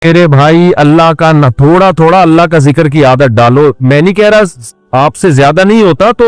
میرے بھائی اللہ کا نہ تھوڑا تھوڑا اللہ کا ذکر کی عادت ڈالو. میں نہیں کہہ رہا آپ سے زیادہ نہیں ہوتا تو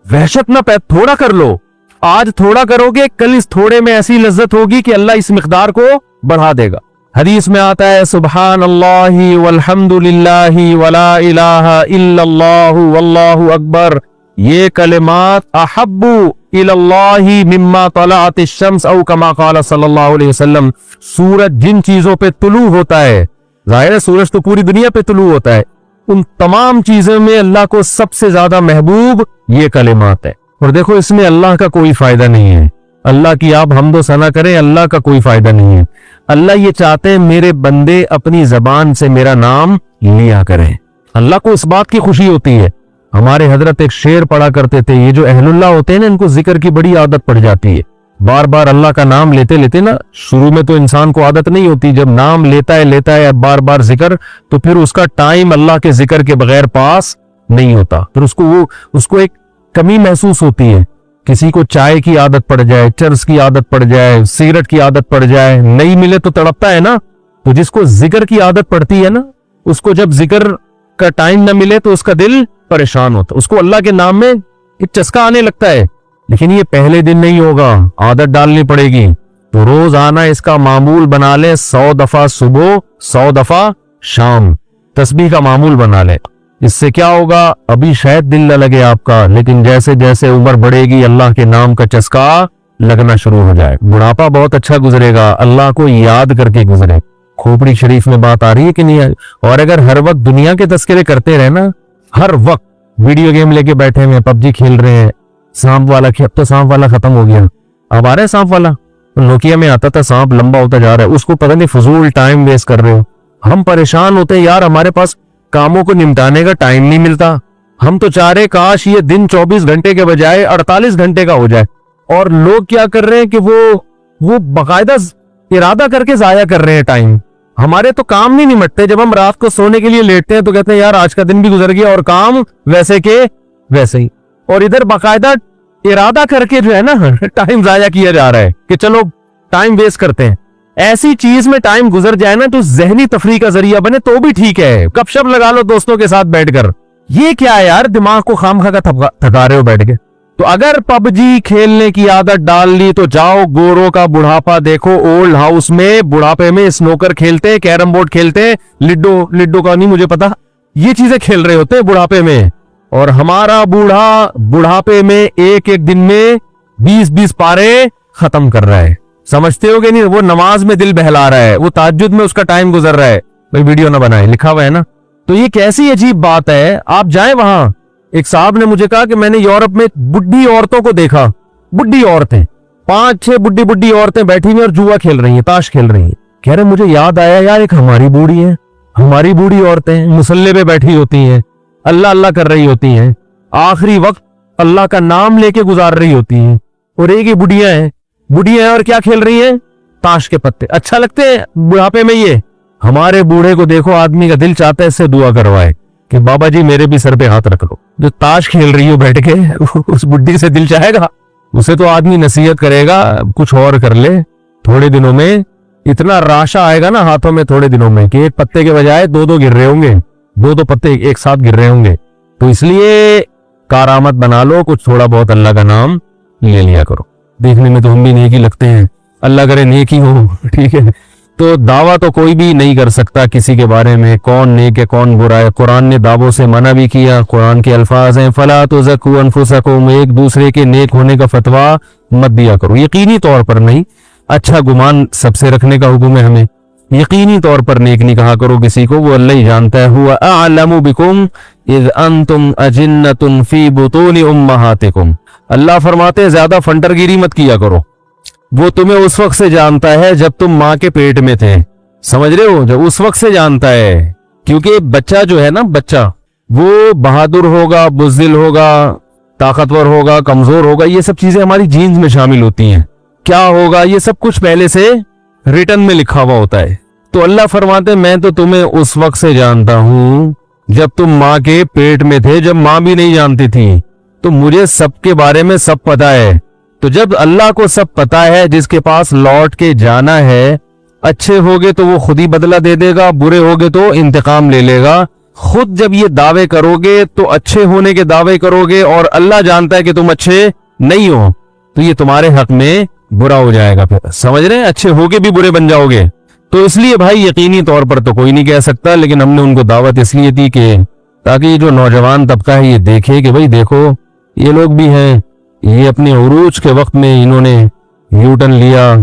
وحشت نہ تھوڑا کر لو. آج تھوڑا کرو گے کل اس تھوڑے میں ایسی لذت ہوگی کہ اللہ اس مقدار کو بڑھا دے گا. حدیث میں آتا ہے سبحان اللہ والحمد للہ ولا الہ الا اللہ واللہ اکبر. یہ کلمات احب الی اللہ مما طلعت الشمس او کما قال صلی اللہ علیہ وسلم. سورج جن چیزوں پہ طلوع ہوتا ہے, ظاہر ہے سورج تو پوری دنیا پہ طلوع ہوتا ہے, ان تمام چیزوں میں اللہ کو سب سے زیادہ محبوب یہ کلمات ہے. اور دیکھو اس میں اللہ کا کوئی فائدہ نہیں ہے. اللہ کی آپ حمد و ثنا کریں, اللہ کا کوئی فائدہ نہیں ہے. اللہ یہ چاہتے ہیں میرے بندے اپنی زبان سے میرا نام لیا کریں. اللہ کو اس بات کی خوشی ہوتی ہے. ہمارے حضرت ایک شعر پڑھا کرتے تھے, یہ جو اہل اللہ ہوتے ہیں نا ان کو ذکر کی بڑی عادت پڑ جاتی ہے. بار بار اللہ کا نام لیتے لیتے نا, شروع میں تو انسان کو عادت نہیں ہوتی, جب نام لیتا ہے بار بار ذکر, تو پھر اس کا ٹائم اللہ کے ذکر کے بغیر پاس نہیں ہوتا. پھر اس کو ایک کمی محسوس ہوتی ہے. کسی کو چائے کی عادت پڑ جائے, چرس کی عادت پڑ جائے, سگریٹ کی عادت پڑ جائے, نہیں ملے تو تڑپتا ہے نا. تو جس کو ذکر کی عادت پڑتی ہے نا, اس کو جب ذکر کا ٹائم نہ ملے تو اس کا دل پریشان ہوتا. اس کو اللہ کے نام میں ایک چسکا آنے لگتا ہے. لیکن یہ پہلے دن نہیں ہوگا, عادت ڈالنی پڑے گی. تو روز آنا اس کا معمول بنا لے, 100 دفعہ صبح 100 دفعہ شام تسبیح کا معمول بنا لے. اس سے کیا ہوگا, ابھی شاید دل نہ لگے آپ کا, لیکن جیسے جیسے عمر بڑھے گی اللہ کے نام کا چسکا لگنا شروع ہو جائے. بڑھاپا بہت اچھا گزرے گا, اللہ کو یاد کر کے گزرے. کھوپڑی شریف میں بات آ رہی ہے کہ نہیں ہے؟ اور اگر ہر وقت دنیا کے تذکرے کرتے رہے نا, ہر وقت ویڈیو گیم لے کے بیٹھے ہوئے, پب جی کھیل رہے ہیں, سانپ والا اب تو سانپ والا ختم ہو گیا, اب آ رہا ہے سانپ والا. نوکیا میں آتا تھا, سانپ لمبا ہوتا جا رہا ہے, اس کو پتہ نہیں فضول ٹائم ویسٹ کر رہے ہو. ہم پریشان ہوتے ہیں یار, ہمارے پاس کاموں کو نمٹانے کا ٹائم نہیں ملتا. ہم تو چاہ رہے کاش یہ دن 24 گھنٹے کے بجائے 48 گھنٹے کا ہو جائے. اور لوگ کیا کر رہے ہیں کہ وہ باقاعدہ ارادہ کر کے ضائع کر رہے ہیں ٹائم. ہمارے تو کام نہیں نمٹتے. جب ہم رات کو سونے کے لیے لیٹتے ہیں تو کہتے ہیں یار آج کا دن بھی گزر گیا اور کام ویسے کے ویسے ہی. اور ادھر باقاعدہ ارادہ کر کے جو ہے نا ٹائم ضائع کیا جا رہا ہے کہ چلو ٹائم ویسٹ کرتے ہیں. ایسی چیز میں ٹائم گزر جائے نا تو ذہنی تفریح کا ذریعہ بنے تو بھی ٹھیک ہے. گپ شپ لگا لو دوستوں کے ساتھ بیٹھ کر. یہ کیا ہے یار, دماغ کو خامخواہ کا تھکا رہے ہو بیٹھ کے. تو اگر پب جی کھیلنے کی عادت ڈال لی تو جاؤ گوروں کا بڑھاپا دیکھو. اولڈ ہاؤس میں بڑھاپے میں سنوکر کھیلتے, کیرم بورڈ کھیلتے, لڈو کا نہیں مجھے پتا, یہ چیزیں کھیل رہے ہوتے بڑھاپے میں. اور ہمارا بوڑھا بڑھاپے میں ایک دن میں 20 پارے ختم کر رہا ہے. سمجھتے ہو کہ نہیں, وہ نماز میں دل بہلا رہا ہے, وہ تہجد میں اس کا ٹائم گزر رہا ہے. بھائی ویڈیو نہ بنائے, لکھا ہوا ہے نا. تو یہ کیسی عجیب بات ہے. آپ جائیں وہاں, ایک صاحب نے مجھے کہا کہ میں نے یورپ میں بڈھی عورتوں کو دیکھا, بڈھی عورتیں 5-6 بڈھی عورتیں بیٹھی ہوئی اور جوا کھیل رہی ہیں, تاش کھیل رہی ہیں. کہہ رہے مجھے یاد آیا یار ایک ہماری بوڑھی ہے, ہماری بوڑھی عورتیں مصلے پہ بیٹھی ہوتی ہیں, اللہ اللہ کر رہی ہوتی ہیں, آخری وقت اللہ کا نام لے کے گزار رہی ہوتی ہیں. اور ایک ہی بڑھیاں ہیں اور کیا کھیل رہی ہیں, تاش کے پتے. اچھا لگتے ہیں بڑھاپے میں یہ. ہمارے بوڑھے کو دیکھو, آدمی کا دل چاہتا ہے اس سے دعا کروائے کہ بابا جی میرے بھی سر پہ ہاتھ رکھ لو. جو تاش کھیل رہی ہو بیٹھ کے, اس بڈھی سے دل چاہے گا, اسے تو آدمی نصیحت کرے گا کچھ اور کر لے. تھوڑے دنوں میں اتنا راشا آئے گا نا ہاتھوں میں, تھوڑے دنوں میں, کہ ایک پتے کے بجائے 2 گر رہے ہوں گے, 2 پتے ایک ساتھ گر رہے ہوں گے. تو اس لیے کارآمد بنا لو, کچھ تھوڑا بہت اللہ کا نام لے لیا کرو. دیکھنے میں تو ہم بھی نیک ہی لگتے ہیں, اللہ کرے نیک ہی ہو, ٹھیک ہے. تو دعویٰ تو کوئی بھی نہیں کر سکتا کسی کے بارے میں کون نیک ہے کون برا ہے. قرآن نے دعووں سے منع بھی کیا. قرآن کے الفاظ ہیں فلا تزکوا انفسکم, ایک دوسرے کے نیک ہونے کا فتویٰ مت دیا کرو. یقینی طور پر نہیں, اچھا گمان سب سے رکھنے کا حکم ہے ہمیں. یقینی طور پر نیک نہیں کہا کرو کسی کو, وہ اللہ ہی جانتا ہے. هو اعلم بکم اذ انتم اجنۃ فی بطون امہاتکم. اللہ فرماتے ہیں زیادہ فنٹر گیری مت کیا کرو, وہ تمہیں اس وقت سے جانتا ہے جب تم ماں کے پیٹ میں تھے. سمجھ رہے ہو, جب اس وقت سے جانتا ہے. کیونکہ بچہ جو ہے نا, بچہ وہ بہادر ہوگا, بزدل ہوگا, طاقتور ہوگا, کمزور ہوگا, یہ سب چیزیں ہماری جینز میں شامل ہوتی ہیں. کیا ہوگا یہ سب کچھ پہلے سے ریٹن میں لکھا ہوا ہوتا ہے. تو اللہ فرماتے میں تو تمہیں اس وقت سے جانتا ہوں جب تم ماں کے پیٹ میں تھے, جب ماں بھی نہیں جانتی تھی. تو مجھے سب کے بارے میں سب پتا ہے. تو جب اللہ کو سب پتا ہے, جس کے پاس لوٹ کے جانا ہے, اچھے ہوگے تو وہ خود ہی بدلہ دے دے گا، برے ہوگے تو انتقام لے لے گا. خود جب یہ دعوے کرو گے تو اچھے ہونے کے دعوے کرو گے اور اللہ جانتا ہے کہ تم اچھے نہیں ہو، تو یہ تمہارے حق میں برا ہو جائے گا. پھر سمجھ رہے ہیں، اچھے ہوگے بھی برے بن جاؤ گے. تو اس لیے بھائی یقینی طور پر تو کوئی نہیں کہہ سکتا، لیکن ہم نے ان کو دعوت اس لیے دی کہ تاکہ یہ جو نوجوان طبقہ ہے یہ دیکھے کہ بھائی دیکھو یہ لوگ بھی ہیں، یہ اپنے عروج کے وقت میں انہوں نے یو ٹرن لیا.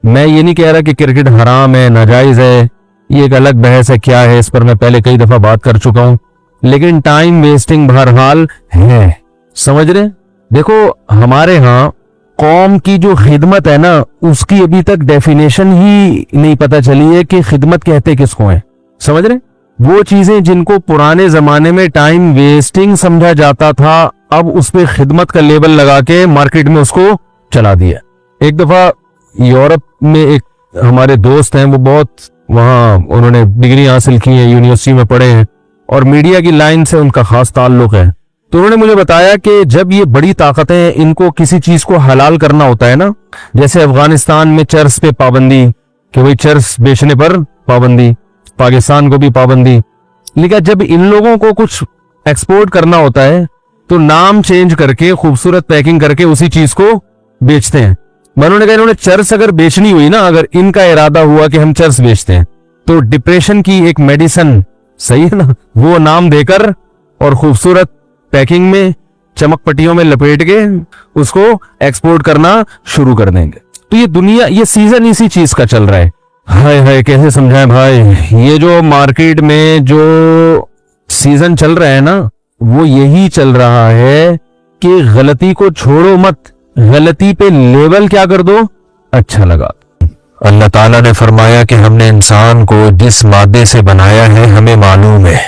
میں یہ نہیں کہہ رہا کہ کرکٹ حرام ہے، ناجائز ہے، یہ ایک الگ بحث ہے، کیا ہے اس پر میں پہلے کئی دفعہ بات کر چکا ہوں، لیکن ٹائم ویسٹنگ بہرحال ہے. سمجھ رہے؟ دیکھو ہمارے ہاں قوم کی جو خدمت ہے نا اس کی ابھی تک ڈیفینیشن ہی نہیں پتہ چلی ہے کہ خدمت کہتے کس کو ہیں. سمجھ رہے؟ وہ چیزیں جن کو پرانے زمانے میں ٹائم ویسٹنگ سمجھا جاتا تھا اب اس پہ خدمت کا لیبل لگا کے مارکیٹ میں اس کو چلا دیا. ایک دفعہ یورپ میں ایک ہمارے دوست ہیں، وہ بہت وہاں انہوں نے ڈگری حاصل کی ہے، یونیورسٹی میں پڑھے ہیں اور میڈیا کی لائن سے ان کا خاص تعلق ہے. تو انہوں نے مجھے بتایا کہ جب یہ بڑی طاقتیں ان کو کسی چیز کو حلال کرنا ہوتا ہے نا، جیسے افغانستان میں چرس پہ پابندی کہ وہی چرس بیچنے پر پابندی، پاکستان کو بھی پابندی، لیکن جب ان لوگوں کو کچھ ایکسپورٹ کرنا ہوتا ہے تو نام چینج کر کے خوبصورت پیکنگ کر کے اسی چیز کو بیچتے ہیں. انہوں نے کہا انہوں نے چرس اگر بیچنی ہوئی نا، اگر ان کا ارادہ ہوا کہ ہم چرس بیچتے ہیں تو ڈپریشن کی ایک میڈیسن، صحیح ہے نا، وہ نام دے کر اور خوبصورت پیکنگ میں چمک پٹیوں میں لپیٹ کے اس کو ایکسپورٹ کرنا شروع کر دیں گے. تو یہ دنیا، یہ سیزن اسی چیز کا چل رہا ہے. ہائے ہائے کیسے سمجھائیں بھائی، یہ جو مارکیٹ میں جو سیزن چل رہا ہے نا وہ یہی چل رہا ہے کہ غلطی کو چھوڑو مت، غلطی پہ لیبل کیا کر دو، اچھا لگا. اللہ تعالیٰ نے فرمایا کہ ہم نے انسان کو جس مادے سے بنایا ہے ہمیں معلوم ہے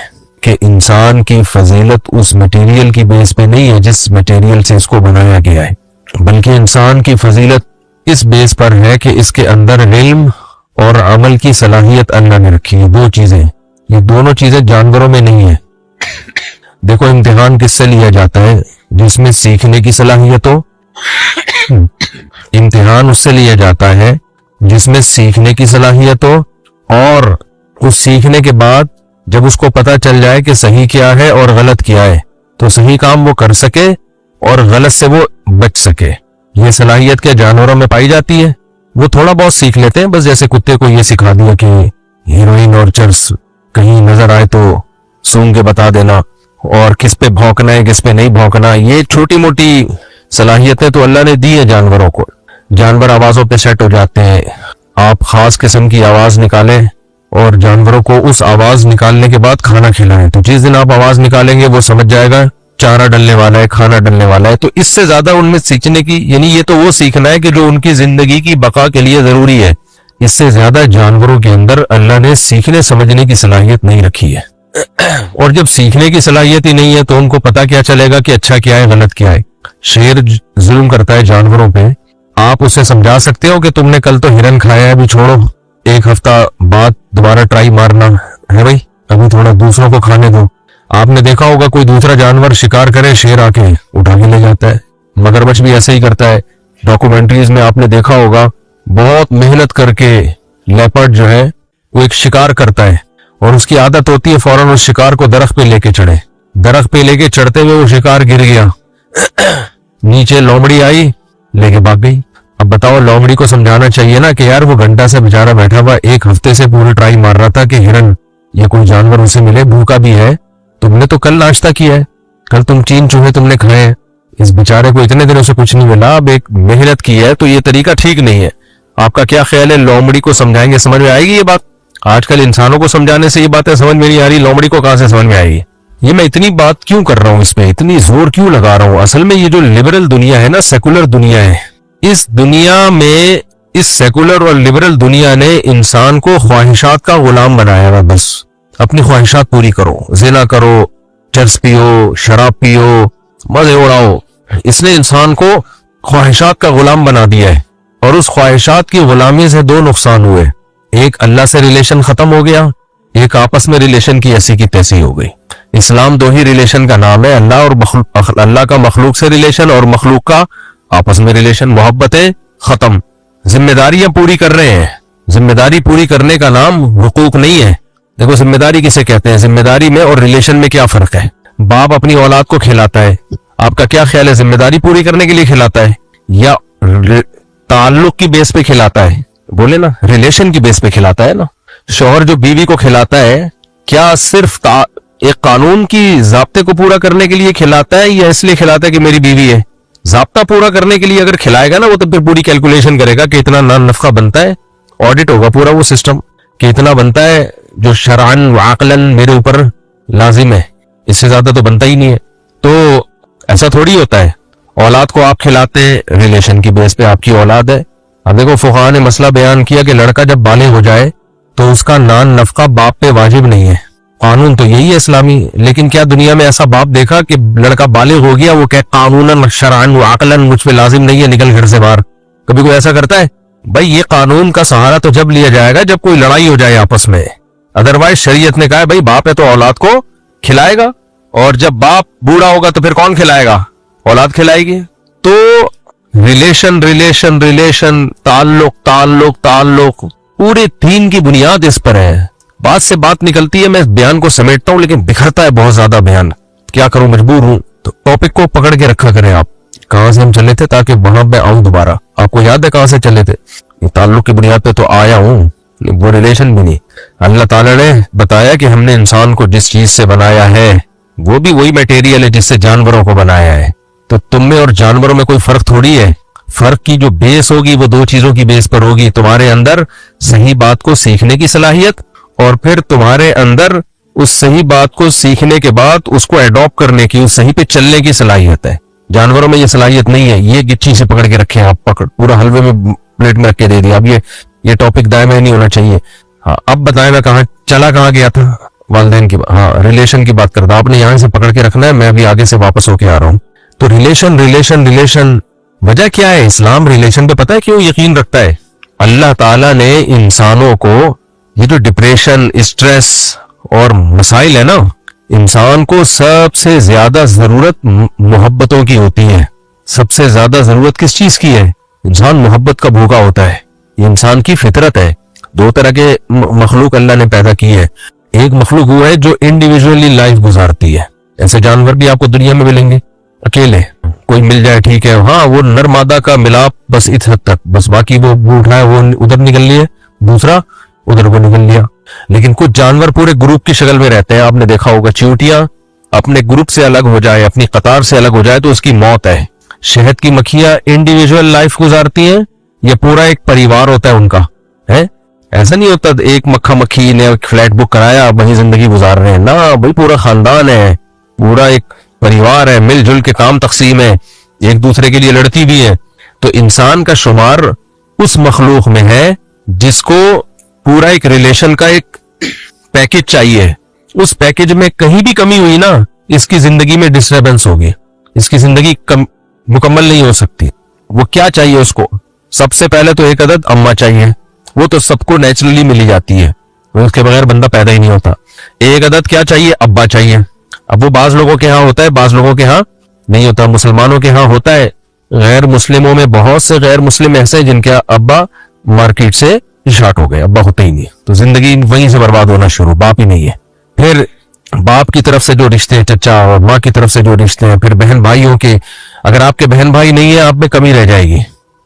کہ انسان کی فضیلت اس مٹیریل کی بیس پہ نہیں ہے جس مٹیریل سے اس کو بنایا گیا ہے، بلکہ انسان کی فضیلت اس بیس پر ہے کہ اس کے اندر علم اور عمل کی صلاحیت اللہ نے رکھی ہے. دو چیزیں، یہ دونوں چیزیں جانوروں میں نہیں ہیں. دیکھو امتحان کس سے لیا جاتا ہے؟ جس میں سیکھنے کی صلاحیت ہو. امتحان اس سے لیا جاتا ہے جس میں سیکھنے کی صلاحیت ہو، اور اس سیکھنے کے بعد جب اس کو پتا چل جائے کہ صحیح کیا ہے اور غلط کیا ہے تو صحیح کام وہ کر سکے اور غلط سے وہ بچ سکے. یہ صلاحیت کیا جانوروں میں پائی جاتی ہے؟ وہ تھوڑا بہت سیکھ لیتے ہیں، بس جیسے کتے کو یہ سکھا دیا کہ ہیروئن اور چرس کہیں نظر آئے تو سونگ کے بتا دینا، اور کس پہ بھونکنا ہے کس پہ نہیں بھونکنا. یہ چھوٹی موٹی صلاحیتیں تو اللہ نے دی ہے جانوروں کو. جانور آوازوں پہ سیٹ ہو جاتے ہیں. آپ خاص قسم کی آواز نکالیں اور جانوروں کو اس آواز نکالنے کے بعد کھانا کھلائیں تو جس دن آپ آواز نکالیں گے وہ سمجھ جائے گا چارہ ڈلنے والا ہے، کھانا ڈلنے والا ہے. تو اس سے زیادہ ان میں سیکھنے کی، یعنی یہ تو وہ سیکھنا ہے کہ جو ان کی زندگی کی بقا کے لیے ضروری ہے. اس سے زیادہ جانوروں کے اندر اللہ نے سیکھنے سمجھنے کی صلاحیت نہیں رکھی ہے. اور جب سیکھنے کی صلاحیت ہی نہیں ہے تو ان کو پتا کیا چلے گا کہ اچھا کیا ہے غلط کیا ہے. شیر ظلم کرتا ہے جانوروں پہ، آپ اسے سمجھا سکتے ہو کہ تم نے کل تو ہرن کھایا ہے، ابھی چھوڑو، ایک ہفتہ بعد دوبارہ ٹرائی مارنا ہے بھائی، ابھی تھوڑا دوسروں کو کھانے دو. آپ نے دیکھا ہوگا کوئی دوسرا جانور شکار کرے، شیر آ کے اٹھا کے لے جاتا ہے. مگرمچھ بھی ایسے ہی کرتا ہے. ڈاکومنٹریز میں آپ نے دیکھا ہوگا بہت محنت کر کے لیپرڈ جو ہے وہ ایک شکار کرتا ہے اور اس کی عادت ہوتی ہے فوراً اس شکار کو درخت پہ لے کے چڑھے. درخت پہ لے کے چڑھتے ہوئے وہ شکار گر گیا، نیچے لومڑی آئی لے کے بھاگ گئی. اب بتاؤ لومڑی کو سمجھانا چاہیے نا کہ یار وہ گھنٹہ سے بیچارہ بیٹھا ہوا ایک ہفتے سے پوری ٹرائی مار رہا تھا کہ ہرن یا کوئی جانور اسے ملے، بھوکا بھی ہے، تم نے تو کل ناشتہ کیا ہے، کل تم 3 چوہے تم نے کھائے ہیں، اس بیچارے کو اتنے دنوں سے کچھ نہیں ملا، اب ایک محنت کی ہے تو یہ طریقہ ٹھیک نہیں ہے. آپ کا کیا خیال ہے لومڑی کو سمجھائیں گے سمجھ میں آئے گی یہ بات؟ آج کل انسانوں کو سمجھانے سے یہ باتیں سمجھ میں نہیں آ رہی، لومڑی کو کہاں سے سمجھ میں آئے گی؟ یہ میں اتنی بات کیوں کر رہا ہوں، اس پہ اتنی زور کیوں لگا رہا ہوں؟ اصل میں یہ جو لبرل دنیا ہے نا، سیکولر دنیا ہے، اس دنیا میں اس سیکولر اور لبرل دنیا نے انسان کو خواہشات کا غلام بنایا ہے. بس اپنی خواہشات پوری کرو، زنا کرو، چرس پیو، شراب پیو، مزے اڑاؤ. اس نے انسان کو خواہشات کا غلام بنا دیا ہے، اور اس خواہشات کی غلامی سے 2 نقصان ہوئے. ایک اللہ سے ریلیشن ختم ہو گیا، ایک آپس میں ریلیشن کی ایسی کی تیسی ہو گئی. اسلام 2 ہی ریلیشن کا نام ہے، اللہ اور اللہ کا مخلوق سے ریلیشن اور مخلوق کا آپس میں ریلیشن. محبتیں ختم، ذمہ داریاں پوری کر رہے ہیں ذمہ داری پوری کرنے کا نام حقوق نہیں ہے. دیکھو ذمہ داری کسے کہتے ہیں, ذمہ داری میں اور ریلیشن میں کیا فرق ہے. باپ اپنی اولاد کو کھلاتا ہے, آپ کا کیا خیال ہے, ذمہ داری پوری کرنے کے لیے کھلاتا ہے یا تعلق کی بیس پہ کھلاتا ہے؟ بولے نا, ریلیشن کی بیس پہ کھلاتا ہے نا. شوہر جو بیوی کو کھلاتا ہے کیا صرف ایک قانون کی ضابطے کو پورا کرنے کے لیے کھلاتا ہے یا اس لیے کھلاتا ہے کہ میری بیوی ہے؟ ضابطہ پورا کرنے کے لیے اگر کھلائے گا نا وہ تو پھر پوری کیلکولیشن کرے گا کہ اتنا نفقہ بنتا ہے, آڈٹ ہوگا پورا وہ سسٹم کہ اتنا بنتا ہے جو شرعن و عقلن میرے اوپر لازم ہے, اس سے زیادہ تو بنتا ہی نہیں ہے. تو ایسا تھوڑی ہوتا ہے. اولاد کو آپ کھلاتے ہیں ریلیشن کی بیس پہ, آپ کی اولاد ہے. اب دیکھو فقہاء نے مسئلہ بیان کیا کہ لڑکا جب بالغ ہو جائے تو اس کا نان نفقہ باپ پہ واجب نہیں ہے. قانون تو یہی ہے اسلامی, لیکن کیا دنیا میں ایسا باپ دیکھا کہ لڑکا بالغ ہو گیا وہ کہ قانوناً شرعن و عقلاً مجھ پہ لازم نہیں ہے, نکل گھر سے باہر؟ کبھی کوئی ایسا کرتا ہے؟ بھائی یہ قانون کا سہارا تو جب لیا جائے گا جب کوئی لڑائی ہو جائے آپس میں. ادروائز شریعت نے کہا ہے بھائی باپ ہے تو اولاد کو کھلائے گا, اور جب باپ بوڑھا ہوگا تو پھر کون کھلائے گا؟ اولاد کھلائے گی. تو ریلیشن ریلیشن ریلیشن, تعلق تعلق تعلق, پورے دین کی بنیاد اس پر ہے. بات سے بات نکلتی ہے, میں بیان کو سمیٹتا ہوں لیکن بکھرتا ہے بہت زیادہ بیان, کیا کروں مجبور ہوں. تو ٹاپک کو پکڑ کے رکھا کریں آپ, کہاں سے ہم چلے تھے تاکہ وہاں پہ آؤں دوبارہ. آپ کو یاد ہے کہاں سے چلے تھے؟ تعلق کی بنیاد پہ تو آیا ہوں, وہ ریلیشن بھی نہیں. اللہ تعالیٰ نے بتایا کہ ہم نے انسان کو جس چیز سے بنایا ہے وہ بھی وہی میٹیریل ہے جس سے جانوروں کو بنایا ہے. تو تم میں اور جانوروں میں کوئی فرق تھوڑی ہے. فرق کی جو بیس ہوگی وہ دو چیزوں کی بیس پر ہوگی, تمہارے اندر صحیح بات کو سیکھنے کی صلاحیت, اور پھر تمہارے اندر اس صحیح بات کو سیکھنے کے بعد اس کو ایڈاپٹ کرنے کی, اس صحیح پہ چلنے کی صلاحیت ہے. جانوروں میں یہ صلاحیت نہیں ہے. یہ گچی سے پکڑ کے رکھے آپ, پکڑ پورا حلوے میں پلیٹ میں رکھ کے دے دیا. اب یہ ٹاپک دائیں میں نہیں ہونا چاہیے. ہاں اب بتائیں میں کہاں گیا تھا؟ والدین کی ریلیشن کی بات کرتا. آپ نے یہاں سے پکڑ کے رکھنا ہے, میں ابھی آگے سے واپس ہو کے آ رہا ہوں. تو ریلیشن ریلیشن ریلیشن, وجہ کیا ہے؟ اسلام ریلیشن پہ پتہ ہے کیوں یقین رکھتا ہے؟ اللہ تعالیٰ نے انسانوں کو یہ جو ڈپریشن, اسٹریس اور مسائل ہے نا, انسان کو سب سے زیادہ ضرورت محبتوں کی ہوتی ہے. سب سے زیادہ ضرورت کس چیز کی ہے؟ انسان محبت کا بھوکا ہوتا ہے. یہ انسان کی فطرت ہے. دو طرح کے مخلوق اللہ نے پیدا کی ہے. ایک مخلوق وہ ہے جو انڈیویجولی لائف گزارتی ہے. ایسے جانور بھی آپ کو دنیا میں ملیں گے, اکیلے کوئی مل جائے ٹھیک ہے, ہاں وہ نر مادہ کا ملاپ بس اس حد تک, بس باقی وہ اٹھ رہا ہے وہ ادھر نکل لیے, دوسرا ادھر کو نکل لیا. لیکن کچھ جانور پورے گروپ کی شکل میں رہتے ہیں. آپ نے دیکھا ہوگا چیونٹیاں اپنے گروپ سے الگ ہو جائے, اپنی قطار سے الگ ہو جائے تو اس کی موت ہے. شہد کی مکھیاں انڈیویجول لائف گزارتی ہیں, یہ پورا ایک پریوار ہوتا ہے ان کا, ہے ایسا نہیں ہوتا ایک مکھا مکھی نے فلیٹ بک کرایا وہیں زندگی گزار رہے ہیں. نہ بھائی, پورا خاندان ہے, پورا ایک پریوار ہے, مل جل کے کام تقسیم ہے, ایک دوسرے کے لیے لڑتی بھی ہے. تو انسان کا شمار اس مخلوق میں ہے جس کو پورا ایک ریلیشن کا ایک پیکج چاہیے. اس پیکج میں کہیں بھی کمی ہوئی نا, اس کی زندگی میں ڈسٹربنس ہوگی, اس کی زندگی مکمل نہیں ہو سکتی. وہ کیا چاہیے اس کو؟ سب سے پہلے تو ایک عدد اماں چاہیے, وہ تو سب کو نیچرلی ملی جاتی ہے, اس کے بغیر بندہ پیدا ہی نہیں ہوتا. ایک عدد کیا چاہیے؟ ابا چاہیے. اب وہ بعض لوگوں کے ہاں ہوتا ہے, بعض لوگوں کے ہاں نہیں ہوتا. مسلمانوں کے ہاں ہوتا ہے, غیر مسلموں میں بہت سے غیر مسلم ایسے ہیں جن کے ابا مارکیٹ سے شارٹ ہو گئے, ابا ہوتے ہی نہیں, تو زندگی وہیں سے برباد ہونا شروع, باپ ہی نہیں ہے. پھر باپ کی طرف سے جو رشتے ہیں, چچا اور ماں کی طرف سے جو رشتے ہیں, پھر بہن بھائیوں کے, اگر آپ کے بہن بھائی نہیں ہیں آپ میں کمی رہ جائے گی,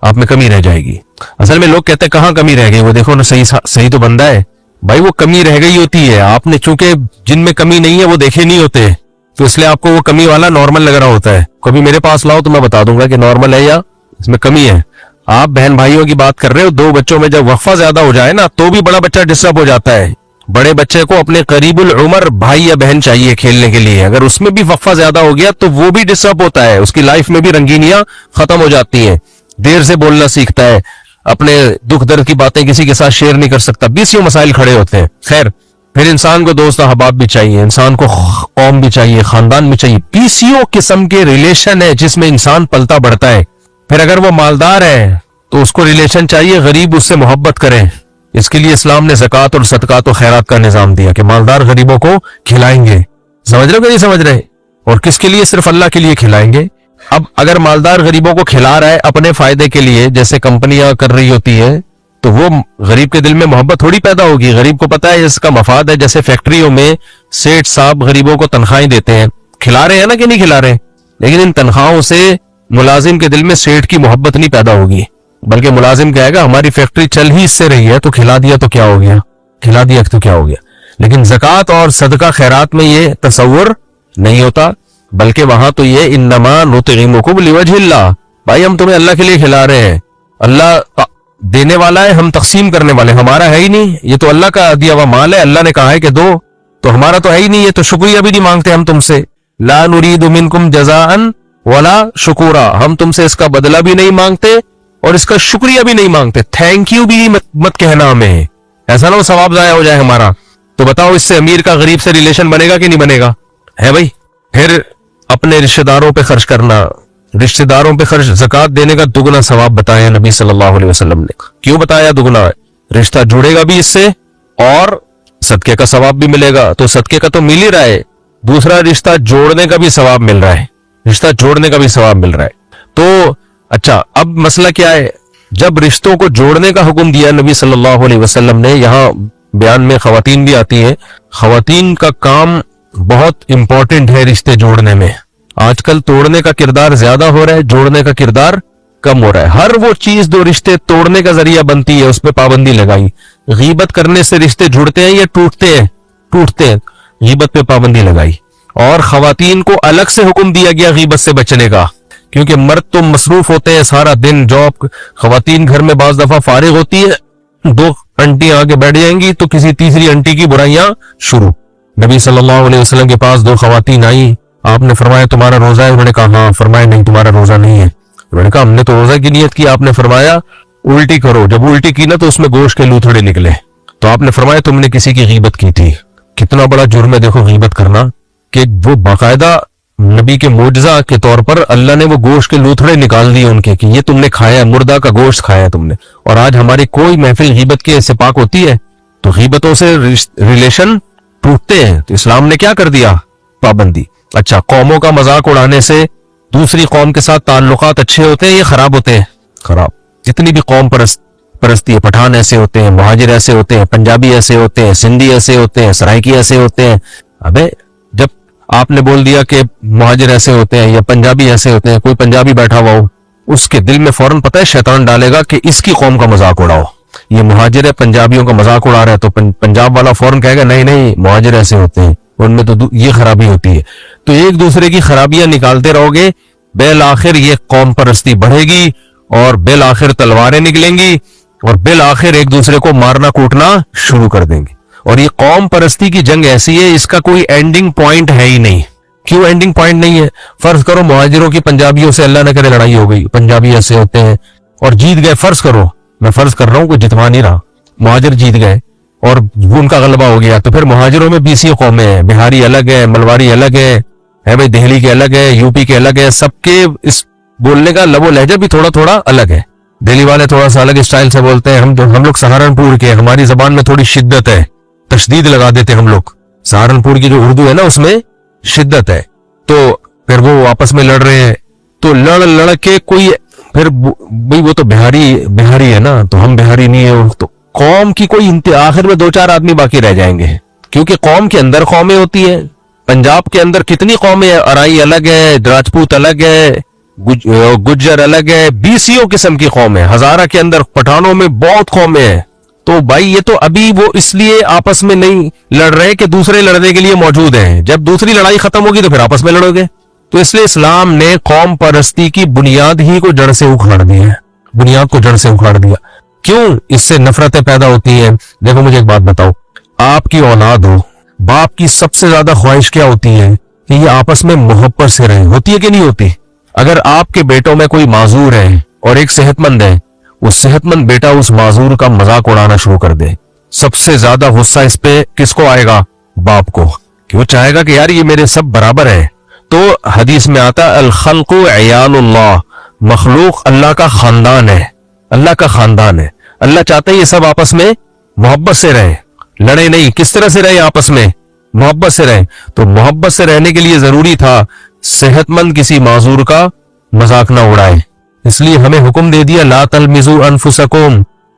آپ میں کمی رہ جائے گی. اصل میں لوگ کہتے ہیں کہاں کمی رہ گئی, وہ دیکھو نا صحیح تو بندہ ہے. بھائی وہ کمی رہ گئی ہوتی ہے, آپ نے چونکہ جن میں کمی نہیں ہے وہ دیکھے نہیں ہوتے, تو اس لیے آپ کو وہ کمی والا نارمل لگ رہا ہوتا ہے. کبھی میرے پاس لاؤ تو میں بتا دوں گا کہ نارمل ہے یا اس میں کمی ہے. آپ بہن بھائیوں کی بات کر رہے ہو, دو بچوں میں جب وقفہ زیادہ ہو جائے نا تو بھی بڑا بچہ ڈسٹرب ہو جاتا ہے. بڑے بچے کو اپنے قریب العمر بھائی یا بہن چاہیے کھیلنے کے لیے, اگر اس میں بھی وقفہ زیادہ ہو گیا تو وہ بھی ڈسٹرب ہوتا ہے, اس کی لائف میں بھی رنگینیاں ختم ہو جاتی ہیں. دیر سے بولنا سیکھتا ہے, اپنے دکھ درد کی باتیں کسی کے ساتھ شیئر نہیں کر سکتا, 20 مسائل کھڑے ہوتے ہیں. خیر, پھر انسان کو دوست احباب بھی چاہیے, انسان کو قوم بھی چاہیے, خاندان بھی چاہیے. 20 قسم کے ریلیشن ہے جس میں انسان پلتا بڑھتا ہے. پھر اگر وہ مالدار ہے تو اس کو ریلیشن چاہیے, غریب اس سے محبت کریں. اس کے لیے اسلام نے زکوٰۃ اور صدقات و خیرات کا نظام دیا کہ مالدار غریبوں کو کھلائیں گے. سمجھ رہے ہو کہ نہیں سمجھ رہے؟ اور کس کے لیے؟ صرف اللہ کے لیے کھلائیں گے. اب اگر مالدار غریبوں کو کھلا رہا ہے اپنے فائدے کے لیے, جیسے کمپنیاں کر رہی ہوتی ہے تو وہ غریب کے دل میں محبت تھوڑی پیدا ہوگی. غریب کو پتا ہے اس کا مفاد ہے. جیسے فیکٹریوں میں سیٹ صاحب غریبوں کو تنخواہیں دیتے ہیں, کھلا رہے ہیں نا کہ نہیں کھلا رہے, لیکن ان تنخواہوں سے ملازم کے دل میں سیٹ کی محبت نہیں پیدا ہوگی, بلکہ ملازم کہے گا ہماری فیکٹری چل ہی اس سے رہی ہے, تو کھلا دیا تو کیا ہو گیا, کھلا دیا تو کیا ہو گیا. لیکن زکوٰۃ اور صدقہ خیرات میں یہ تصور نہیں ہوتا, بلکہ وہاں تو یہ انما نطعمکم لوجہ اللہ, بھائی ہم تمہیں اللہ کے لیے کھلا رہے ہیں, اللہ دینے والا ہے, ہم تقسیم کرنے والے, ہمارا ہے ہی نہیں, یہ تو اللہ کا دیا ہوا مال ہے, اللہ نے کہا ہے کہ دو, تو ہمارا تو ہے ہی نہیں, یہ تو شکریہ بھی نہیں مانگتے ہم تم سے. لا نرید منکم جزاء ولا شکورا, ہم تم سے اس کا بدلہ بھی نہیں مانگتے اور اس کا شکریہ بھی نہیں مانگتے, تھینک یو بھی مت کہنا ہمیں, ایسا نہ ہو ثواب ضائع ہو جائے ہمارا. تو بتاؤ اس سے امیر کا غریب سے ریلیشن بنے گا کہ نہیں بنے گا, ہے بھائی. پھر اپنے رشتہ داروں پہ خرچ کرنا, رشتہ داروں پہ خرچ, زکوٰۃ دینے کا دگنا ثواب بتایا نبی صلی اللہ علیہ وسلم نے. کیوں بتایا دگنا؟ رشتہ جڑے گا بھی اس سے اور صدقے کا ثواب بھی ملے گا. تو صدقے کا تو مل ہی رہا ہے, دوسرا رشتہ جوڑنے کا بھی ثواب مل رہا ہے, رشتہ جوڑنے کا بھی ثواب مل رہا ہے. تو اچھا, اب مسئلہ کیا ہے؟ جب رشتوں کو جوڑنے کا حکم دیا نبی صلی اللہ علیہ وسلم نے, یہاں بیان میں خواتین بھی آتی ہیں, خواتین کا کام بہت امپورٹنٹ ہے رشتے جوڑنے میں. آج کل توڑنے کا کردار زیادہ ہو رہا ہے, جوڑنے کا کردار کم ہو رہا ہے. ہر وہ چیز جو رشتے توڑنے کا ذریعہ بنتی ہے اس پہ پابندی لگائی. غیبت کرنے سے رشتے جڑتے ہیں یا ٹوٹتے ہیں؟ ٹوٹتے ہیں. غیبت پہ پابندی لگائی. اور خواتین کو الگ سے حکم دیا گیا غیبت سے بچنے کا, کیونکہ مرد تو مصروف ہوتے ہیں سارا دن جاب, خواتین گھر میں بعض دفعہ فارغ ہوتی ہے, دو انٹیاں آگے بیٹھ جائیں گی تو کسی تیسری انٹی کی برائیاں شروع. نبی صلی اللہ علیہ وسلم کے پاس دو خواتین آئیں, آپ نے فرمایا تمہارا روزہ ہے؟ انہوں نے کہا ہاں. فرمایا نہیں تمہارا روزہ نہیں ہے. انہوں نے کہا ہم نے تو روزہ کی نیت کی. آپ نے فرمایا الٹی کرو. جب الٹی کی نا تو اس میں گوشت کے لوتھڑے نکلے. تو آپ نے فرمایا تم نے کسی کی غیبت کی تھی. کتنا بڑا جرم ہے دیکھو غیبت کرنا, کہ وہ باقاعدہ نبی کے معجزہ کے طور پر اللہ نے وہ گوشت کے لوتھڑے نکال دیے ان کے, کہ یہ تم نے کھایا ہے, مردہ کا گوشت کھایا ہے تم نے. اور آج ہماری کوئی محفل غیبت کے سے پاک ہوتی ہے؟ تو غیبتوں سے ریلیشن ٹوٹتے ہیں. تو اسلام نے کیا کر دیا؟ پابندی. اچھا, قوموں کا مذاق اڑانے سے دوسری قوم کے ساتھ تعلقات اچھے ہوتے ہیں یا خراب ہوتے ہیں؟ خراب. جتنی بھی قوم پرستی ہے, پٹھان ایسے ہوتے ہیں, مہاجر ایسے ہوتے ہیں, پنجابی ایسے ہوتے ہیں, سندھی ایسے ہوتے ہیں, سرائکی ایسے ہوتے ہیں. ابے جب آپ نے بول دیا کہ مہاجر ایسے ہوتے ہیں یا پنجابی ایسے ہوتے ہیں, کوئی پنجابی بیٹھا ہوا ہو, اس کے دل میں فوراً پتہ ہے شیطان ڈالے گا کہ اس کی قوم کا مذاق اڑاؤ. یہ مہاجر ہے, پنجابیوں کا مذاق اڑا رہا ہے, تو پنجاب والا فوراً کہے گا نہیں نہیں مہاجر ایسے ہوتے ہیں, ان میں تو یہ خرابی ہوتی ہے. تو ایک دوسرے کی خرابیاں نکالتے رہو گے, بالآخر یہ قوم پرستی بڑھے گی اور بالآخر تلواریں نکلیں گی اور بالآخر ایک دوسرے کو مارنا کوٹنا شروع کر دیں گے. اور یہ قوم پرستی کی جنگ ایسی ہے, اس کا کوئی اینڈنگ پوائنٹ ہے ہی نہیں. کیوں اینڈنگ پوائنٹ نہیں ہے؟ فرض کرو مہاجروں کی پنجابیوں سے اللہ نہ کرے لڑائی ہو گئی, پنجابی ایسے ہوتے ہیں اور جیت گئے. فرض کرو, میں فرض کر رہا ہوں, کوئی جتوا نہیں رہا, مہاجر جیت گئے اور ان کا غلبہ ہو گیا. تو پھر مہاجروں میں 20 قومیں ہیں, بہاری الگ ہے, ملواری الگ ہے بھائی, دہلی کے الگ ہے, یو پی کے الگ ہے, سب کے اس بولنے کا لب و لہجہ بھی تھوڑا تھوڑا الگ ہے. دہلی والے تھوڑا سا الگ اسٹائل سے بولتے ہیں, ہم لوگ سہارنپور کے, ہماری زبان میں تھوڑی شدت ہے, تشدید لگا دیتے ہم لوگ. سہارنپور کی جو اردو ہے نا اس میں شدت ہے. تو پھر وہ آپس میں لڑ رہے ہیں, تو لڑ کے کوئی پھر بھئی وہ تو بہاری ہے نا, تو ہم بہاری نہیں ہیں. تو قوم کی کوئی آخر میں 2-4 آدمی باقی رہ جائیں گے, کیونکہ قوم کے اندر قومیں ہوتی ہیں. پنجاب کے اندر کتنی قومیں ہیں, ارائی الگ ہے, راجپوت الگ ہے, گجر الگ ہے, 20 قسم کی قوم ہے. ہزارہ کے اندر پٹھانوں میں بہت قومیں ہیں. تو بھائی یہ تو ابھی وہ اس لیے آپس میں نہیں لڑ رہے کہ دوسرے لڑنے کے لیے موجود ہیں, جب دوسری لڑائی ختم ہوگی تو پھر آپس میں لڑو گے. تو اس لیے اسلام نے قوم پرستی کی بنیاد ہی کو جڑ سے اکھاڑ دیا ہے, بنیاد کو جڑ سے اکھاڑ دیا. کیوں؟ اس سے نفرتیں پیدا ہوتی ہیں. دیکھو مجھے ایک بات بتاؤ, آپ کی اولاد ہو, باپ کی سب سے زیادہ خواہش کیا ہوتی ہے کہ یہ آپس میں محبت سے رہیں. ہوتی ہے کہ نہیں ہوتی؟ اگر آپ کے بیٹوں میں کوئی معذور ہے اور ایک صحت مند ہے, وہ صحت مند بیٹا اس معذور کا مذاق اڑانا شروع کر دے, سب سے زیادہ غصہ اس پہ کس کو آئے گا؟ باپ کو, کہ وہ چاہے گا کہ یار یہ میرے سب برابر ہے. تو حدیث میں آتا الخلق عیال اللہ, مخلوق اللہ کا خاندان ہے, اللہ کا خاندان ہے. اللہ چاہتا ہے یہ سب آپس میں محبت سے رہیں, لڑے نہیں. کس طرح سے رہے آپس میں؟ محبت سے رہیں. تو محبت سے رہنے کے لیے ضروری تھا صحت مند کسی معذور کا مذاق نہ اڑائے. اس لیے ہمیں حکم دے دیا لا تلمزوا انفسکم,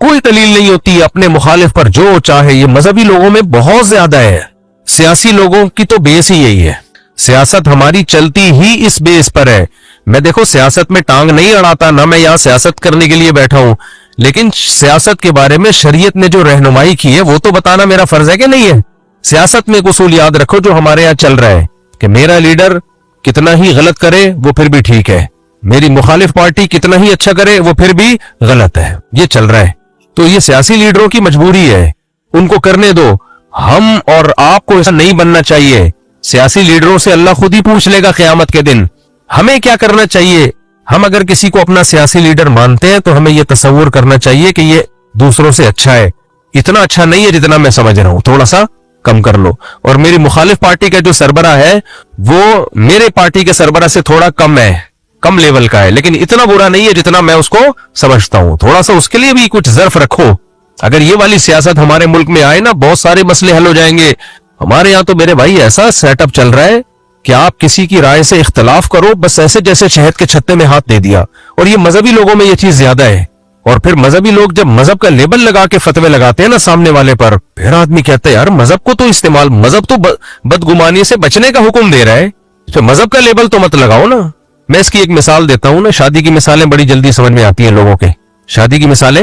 کوئی دلیل نہیں ہوتی اپنے مخالف پر جو چاہے. یہ مذہبی لوگوں میں بہت زیادہ ہے. سیاسی لوگوں کی تو بیس ہی یہی ہے. سیاست ہماری چلتی ہی اس بیس پر ہے. میں دیکھو سیاست میں ٹانگ نہیں اڑاتا, نہ میں یہاں سیاست کرنے کے لیے بیٹھا ہوں, لیکن سیاست کے بارے میں شریعت نے جو رہنمائی کی ہے وہ تو بتانا میرا فرض ہے کہ نہیں ہے. سیاست میں ایک اصول یاد رکھو جو ہمارے یہاں چل رہا ہے کہ میرا لیڈر کتنا ہی غلط کرے وہ پھر بھی ٹھیک ہے, میری مخالف پارٹی کتنا ہی اچھا کرے وہ پھر بھی غلط ہے. یہ چل رہا ہے. تو یہ سیاسی لیڈروں کی مجبوری ہے, ان کو کرنے دو. ہم اور آپ کو ایسا نہیں بننا چاہیے. سیاسی لیڈروں سے اللہ خود ہی پوچھ لے گا قیامت کے دن. ہمیں کیا کرنا چاہیے؟ ہم اگر کسی کو اپنا سیاسی لیڈر مانتے ہیں تو ہمیں یہ تصور کرنا چاہیے کہ یہ دوسروں سے اچھا ہے. اتنا اچھا نہیں ہے جتنا میں سمجھ رہا ہوں, تھوڑا سا کم کر لو. اور میری مخالف پارٹی کا جو سربراہ ہے وہ میرے پارٹی کے سربراہ سے تھوڑا کم ہے, کم لیول کا ہے, لیکن اتنا برا نہیں ہے جتنا میں اس کو سمجھتا ہوں. تھوڑا سا اس کے لیے بھی کچھ ظرف رکھو. اگر یہ والی سیاست ہمارے ملک میں آئے نا, بہت سارے مسئلے حل ہو جائیں گے. ہمارے یہاں تو میرے بھائی ایسا سیٹ اپ چل رہا ہے کہ آپ کسی کی رائے سے اختلاف کرو بس ایسے جیسے شہد کے چھتے میں ہاتھ دے دیا. اور یہ مذہبی لوگوں میں یہ چیز زیادہ ہے. اور پھر مذہبی لوگ جب مذہب کا لیبل لگا کے فتوے لگاتے ہیں نا سامنے والے پر, پھر آدمی کہتا ہے یار مذہب کو تو استعمال, مذہب تو بدگمانی سے بچنے کا حکم دے رہا ہے, تو مذہب کا لیبل تو مت لگاؤ نا. میں اس کی ایک مثال دیتا ہوں نا. شادی کی مثالیں بڑی جلدی سمجھ میں آتی ہیں لوگوں کے. شادی کی مثالیں,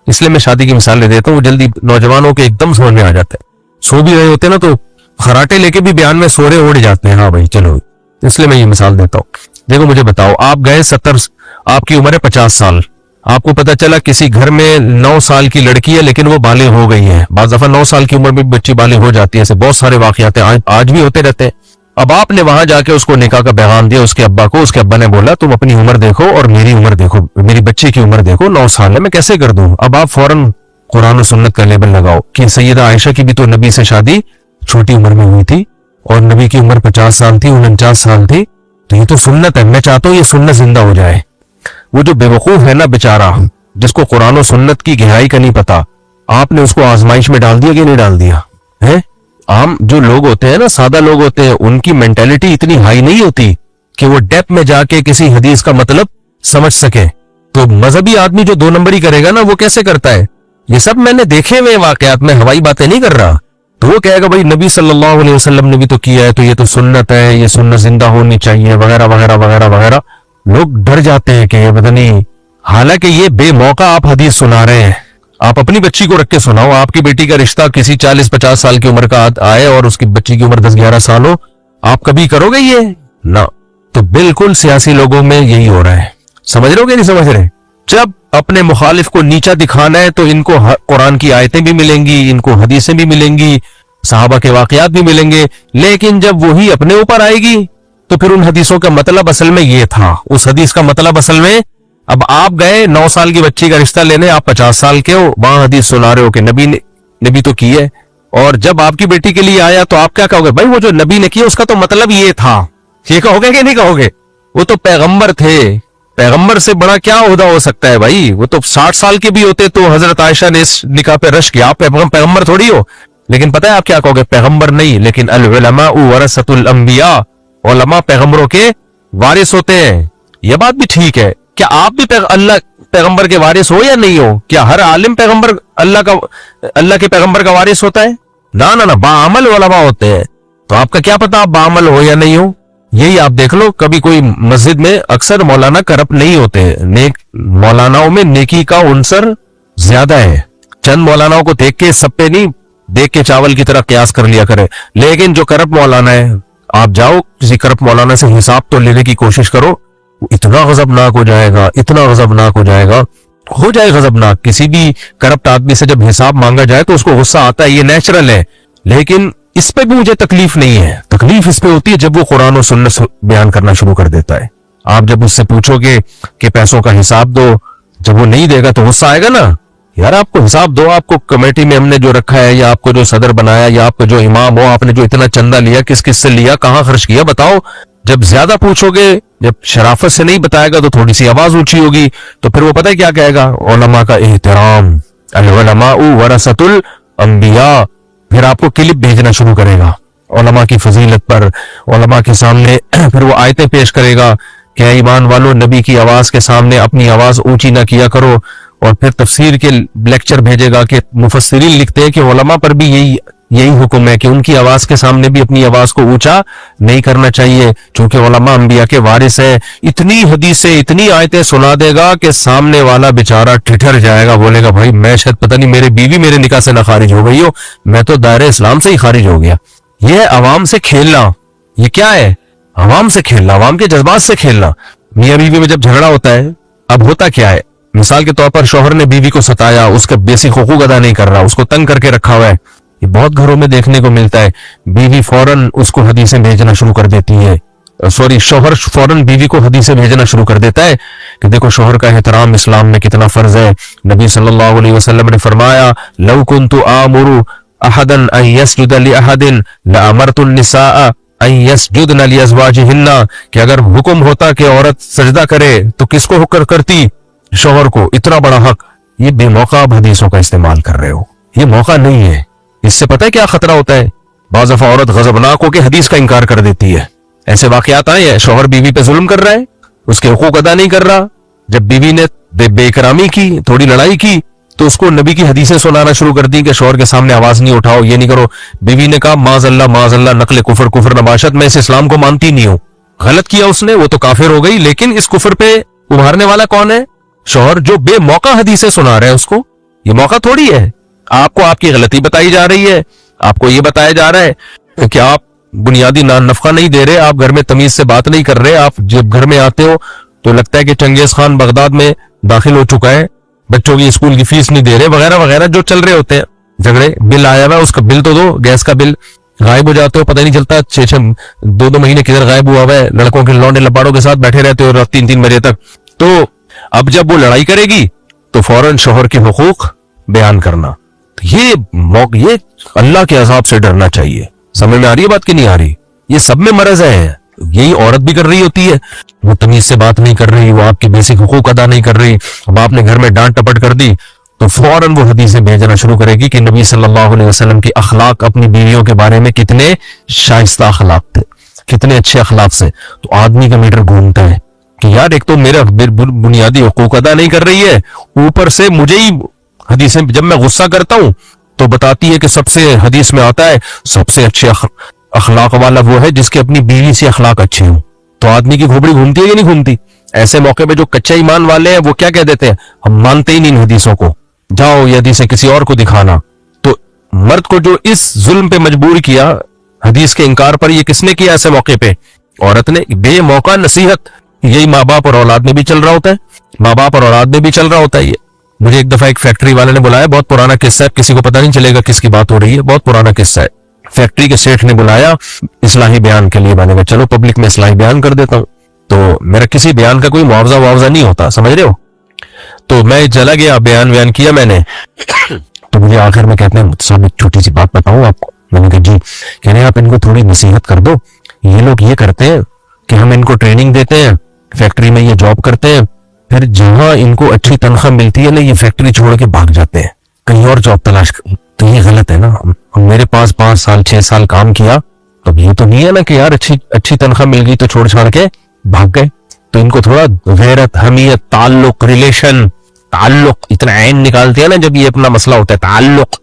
اس لیے میں شادی کی مثالیں دیتا ہوں, وہ جلدی نوجوانوں کے ایک دم سمجھ میں آ جاتا ہے. سو بھی رہے ہوتے ہیں نا تو خراٹے لے کے بھی بیان میں سورے اڑ جاتے ہیں. ہاں بھائی چلو, اس لیے میں یہ مثال دیتا ہوں. دیکھو مجھے بتاؤ, آپ گئے 70, آپ کی عمر ہے 50 سال. آپ کو پتا چلا کسی گھر میں 9 سال کی لڑکی ہے لیکن وہ بالغ ہو گئی ہے. بعض دفعہ 9 سال کی عمر میں بچی بالغ ہو جاتی ہے. ایسے بہت سارے واقعات ہیں, آج بھی ہوتے رہتے ہیں. اب آپ نے وہاں جا کے اس کو نکاح کا پیغام دیا اس کے ابا کو. اس کے ابا نے بولا تم اپنی عمر دیکھو اور میری عمر دیکھو, میری بچی کی عمر دیکھو, 9 سال ہے, میں کیسے کر دوں. اب آپ فوراً قرآن و سنت کا لیبل لگاؤ کہ سیدہ عائشہ کی بھی تو نبی سے شادی چھوٹی عمر میں ہوئی تھی اور نبی کی عمر 50 سال تھی, 49 سال تھی. تو یہ تو سنت ہے. میں چاہتا ہوں یہ سنت زندہ ہو جائے. وہ جو بے وقوف ہے نا بیچارہ, جس کو قرآن و سنت کی گہرائی کا نہیں پتا, آپ نے اس کو آزمائش میں ڈال دیا کہ نہیں ڈال دیا ہے. عام جو لوگ ہوتے ہیں نا, سادہ لوگ ہوتے ہیں, ان کی مینٹیلٹی اتنی ہائی نہیں ہوتی کہ وہ ڈیپ میں جا کے کسی حدیث کا مطلب سمجھ سکے. تو مذہبی آدمی جو 2 نمبری کرے گا نا, وہ کیسے کرتا ہے. یہ سب میں نے دیکھے ہوئے واقعات, میں ہوائی باتیں نہیں کر رہا. تو وہ کہے گا بھائی نبی صلی اللہ علیہ وسلم نے بھی تو کیا ہے, تو یہ تو سنت ہے, یہ سنت زندہ ہونی چاہیے وغیرہ وغیرہ وغیرہ وغیرہ. لوگ ڈر جاتے ہیں کہ یہ پتہ نہیں, حالانکہ یہ بے موقع آپ حدیث سنا رہے ہیں. آپ اپنی بچی کو رکھ کے سناؤ, آپ کی بیٹی کا رشتہ کسی 40-50 سال کی عمر کا آئے اور اس کی بچی کی عمر 10-11 سال ہو, آپ کبھی کرو گے یہ نہ. تو بالکل سیاسی لوگوں میں یہی ہو رہا ہے. سمجھ رہے ہو کہ نہیں سمجھ رہے. جب اپنے مخالف کو نیچا دکھانا ہے تو ان کو قرآن کی آیتیں بھی ملیں گی, ان کو حدیثیں بھی ملیں گی, صحابہ کے واقعات بھی ملیں گے. لیکن جب وہی اپنے اوپر آئے گی تو پھر ان حدیثوں کا مطلب اصل میں یہ تھا, اس حدیث کا مطلب اصل میں. اب آپ گئے 9 سال کی بچی کا رشتہ لینے, آپ 50 سال کے ہو, وہاں حدیث سنا رہے ہو کہ نبی تو کی ہے. اور جب آپ کی بیٹی کے لیے آیا تو آپ کیا کہو گے, بھائی وہ جو نبی نے کیا اس کا تو مطلب یہ تھا. یہ کہو گے کہ نہیں کہو گے. وہ تو پیغمبر تھے, پیغمبر سے بڑا کیا عہدہ ہو سکتا ہے بھائی. وہ تو 60 سال کے بھی ہوتے تو حضرت عائشہ نے اس نکاح پہ رش کیا. آپ پیغمبر تھوڑی ہو. لیکن پتہ ہے آپ کیا کہو گے, پیغمبر نہیں لیکن العلماء ورثۃ الانبیاء, علماء پیغمبروں کے وارث ہوتے ہیں. یہ بات بھی ٹھیک ہے. کیا آپ بھی پیغمبر کے وارث ہو یا نہیں ہو؟ کیا ہر عالم پیغمبر اللہ کے پیغمبر کا وارث ہوتا ہے؟ نہ باعمل علماء ہوتے ہیں. تو آپ کا کیا پتا آپ باعمل ہو یا نہیں ہو. یہی آپ دیکھ لو, کبھی کوئی مسجد میں اکثر مولانا کرپٹ نہیں ہوتے. نیک مولاناؤں میں نیکی کا عنصر زیادہ ہے. چند مولاناؤں کو دیکھ کے سب پہ نہیں, دیکھ کے چاول کی طرح قیاس کر لیا کرے. لیکن جو کرپٹ مولانا ہے, آپ جاؤ کسی کرپٹ مولانا سے حساب تو لینے کی کوشش کرو, اتنا غضبناک ہو جائے گا, اتنا غضبناک ہو جائے گا, ہو جائے غضبناک. کسی بھی کرپٹ آدمی سے جب حساب مانگا جائے تو اس کو غصہ آتا ہے, یہ نیچرل ہے. لیکن اس پہ بھی مجھے تکلیف نہیں ہے. تکلیف اس پہ ہوتی ہے جب وہ قرآن و سنت بیان کرنا شروع کر دیتا ہے. آپ جب اس سے پوچھو گے کہ پیسوں کا حساب دو, جب وہ نہیں دے گا تو غصہ آئے گا نا. یار آپ کو حساب دو, آپ کو کمیٹی میں ہم نے جو رکھا ہے, یا آپ کو جو صدر بنایا, یا آپ کو جو امام ہو, آپ نے جو اتنا چندہ لیا, کس کس سے لیا, کہاں خرچ کیا, بتاؤ. جب زیادہ پوچھو گے, جب شرافت سے نہیں بتائے گا تو تھوڑی سی آواز اونچی ہوگی, تو پھر وہ پتہ ہے کیا کہے گا, علماء کا احترام, العلماء ورثۃ الانبیاء. پھر آپ کو کلپ بھیجنا شروع کرے گا علماء کی فضیلت پر, علماء کے سامنے. پھر وہ آیتیں پیش کرے گا کہ ایمان والو, نبی کی آواز کے سامنے اپنی آواز اونچی نہ کیا کرو. اور پھر تفسیر کے لیکچر بھیجے گا کہ مفسرین لکھتے ہیں کہ علماء پر بھی یہی حکم ہے کہ ان کی آواز کے سامنے بھی اپنی آواز کو اونچا نہیں کرنا چاہیے، چونکہ علماء انبیاء کے وارث ہیں. اتنی حدیثیں اتنی آیتیں سنا دے گا کہ سامنے والا بیچارہ ٹھٹر جائے گا، بولے گا بھائی میں شاید پتہ نہیں میری بیوی میرے نکاح سے نہ خارج ہو گئی ہو، میں تو دائرہ اسلام سے ہی خارج ہو گیا. یہ عوام سے کھیلنا، یہ کیا ہے؟ عوام سے کھیلنا، عوام کے جذبات سے کھیلنا. میاں بیوی میں جب جھگڑا ہوتا ہے، اب ہوتا کیا ہے؟ مثال کے طور پر شوہر نے بیوی کو ستایا، اس کا بیسک حقوق ادا نہیں کر رہا، اس کو تنگ کر کے رکھا ہوا ہے. یہ بہت گھروں میں دیکھنے کو ملتا ہے. بیوی فوراً اس کو حدیثیں بھیجنا شروع کر دیتی ہے، شوہر فوراً بیوی کو حدیثیں بھیجنا شروع کر دیتا ہے کہ دیکھو شوہر کا احترام اسلام میں کتنا فرض ہے. نبی صلی اللہ علیہ وسلم نے فرمایا لو کنت آمر احدا ان يسجد لاحد لامرت النساء ان يسجدن لازواجهن، کہ اگر حکم ہوتا کہ عورت سجدہ کرے تو کس کو حکم کرتی؟ شوہر کو. اتنا بڑا حق. یہ بے موقع آپ حدیثوں کا استعمال کر رہے ہو، یہ موقع نہیں ہے. اس سے پتہ ہے کیا خطرہ ہوتا ہے؟ بعض دفعہ عورت غضبناک ہو کے حدیث کا انکار کر دیتی ہے. ایسے واقعات آئے ہیں، شوہر بیوی پہ ظلم کر رہا ہے، اس کے حقوق ادا نہیں کر رہا. جب بیوی نے بے اکرامی کی، تھوڑی لڑائی کی، تو اس کو نبی کی حدیثیں سنانا شروع کر دی کہ شوہر کے سامنے آواز نہیں اٹھاؤ، یہ نہیں کرو. بیوی نے کہا معاذ اللہ نقل کفر نباشت، میں اس اسلام کو مانتی نہیں ہوں. غلط کیا اس نے، وہ تو کافر ہو گئی، لیکن اس کفر پہ ابھارنے والا کون ہے؟ شوہر، جو بے موقع حدیثیں سنا رہے ہیں اس کو. یہ موقع تھوڑی ہے. آپ کو آپ کی غلطی بتائی جا رہی ہے، آپ کو یہ بتایا جا رہا ہے کہ آپ بنیادی نفقہ نہیں دے رہے، آپ گھر میں تمیز سے بات نہیں کر رہے. آپ جب گھر میں آتے ہو تو لگتا ہے کہ چنگیز خان بغداد میں داخل ہو چکا ہے، بچوں کی اسکول کی فیس نہیں دے رہے، وغیرہ وغیرہ جو چل رہے ہوتے ہیں جھگڑے. بل آیا ہوا ہے، اس کا بل تو دو، گیس کا بل. غائب ہو جاتے ہو، پتہ نہیں چلتا، 6 مہینے کدھر غائب ہوا ہے. لڑکوں کے لونڈے لباڑوں کے ساتھ بیٹھے رہتے ہو رات 3 بجے تک. تو اب جب وہ لڑائی کرے گی تو فوراً شوہر کے حقوق بیان کرنا. یہ اللہ کے عذاب سے ڈرنا چاہیے. سمجھ میں آ رہی ہے بات کہ نہیں آ رہی؟ یہ سب میں مرض ہے. یہی عورت بھی کر رہی ہوتی ہے، وہ تمیز سے بات نہیں کر رہی، وہ آپ کے بیسک حقوق ادا نہیں کر رہی. اب آپ نے گھر میں ڈانٹ ٹپٹ کر دی تو فوراً وہ حدیثیں بھیجنا شروع کرے گی کہ نبی صلی اللہ علیہ وسلم کی اخلاق اپنی بیویوں کے بارے میں کتنے شائستہ اخلاق تھے، کتنے اچھے اخلاق سے. تو آدمی کا میٹر گھومتا ہے کہ یار ایک تو میرا بنیادی حقوق ادا نہیں کر رہی ہے، اوپر سے مجھے ہی حدیثیں، جب میں غصہ کرتا ہوں تو بتاتی ہے کہ سب سے حدیث میں آتا ہے سب سے اچھے اخلاق والا وہ ہے جس کے اپنی بیوی سے اخلاق اچھے ہوں. تو آدمی کی کھوپڑی گھومتی ہے یا نہیں گھومتی؟ ایسے موقع پہ جو کچا ایمان والے ہیں وہ کیا کہہ دیتے ہیں؟ ہم مانتے ہی نہیں ان حدیثوں کو، جاؤ یہ حدیثیں کسی اور کو دکھانا. تو مرد کو جو اس ظلم پہ مجبور کیا حدیث کے انکار پر، یہ کس نے کیا ایسے موقع پہ؟ عورت نے. بے موقع نصیحت یہی ماں باپ اور اولاد میں بھی چل رہا ہوتا ہے، ماں باپ اور اولاد میں بھی چل رہا ہوتا ہے. یہ مجھے ایک دفعہ ایک فیکٹری والے نے بلایا، بہت پرانا قصہ ہے، کسی کو پتہ نہیں چلے گا کس کی بات ہو رہی ہے، بہت پرانا قصہ ہے. فیکٹری کے سیٹھ نے بلایا اصلاحی بیان کے لیے، میں نے کہا چلو پبلک میں اصلاحی بیان کر دیتا ہوں. تو میرا کسی بیان کا کوئی معاوضہ نہیں ہوتا، سمجھ رہے ہو. تو میں چلا گیا، بیان کیا میں نے. تو مجھے آخر میں کہتے ہیں صاحب ایک چھوٹی سی بات بتاؤں آپ کو. میں نے کہا جی. کہہ رہے ہیں آپ ان کو تھوڑی نصیحت کر دو. یہ لوگ یہ کرتے ہیں کہ ہم ان کو ٹریننگ دیتے ہیں، فیکٹری میں یہ جاب کرتے ہیں، پھر جہاں ان کو اچھی تنخواہ ملتی ہے نا، یہ فیکٹری چھوڑ کے بھاگ جاتے ہیں کہیں اور جاب تلاش کر. تو یہ غلط ہے نا. میرے پاس 5 سال 6 سال کام کیا، تو یہ تو نہیں ہے نا کہ یار اچھی تنخواہ مل گئی تو چھوڑ چھاڑ کے بھاگ گئے. تو ان کو تھوڑا غیرت، حمیت، تعلق، ریلیشن، تعلق اتنا عین نکالتے ہیں نا جب یہ اپنا مسئلہ ہوتا ہے. تعلق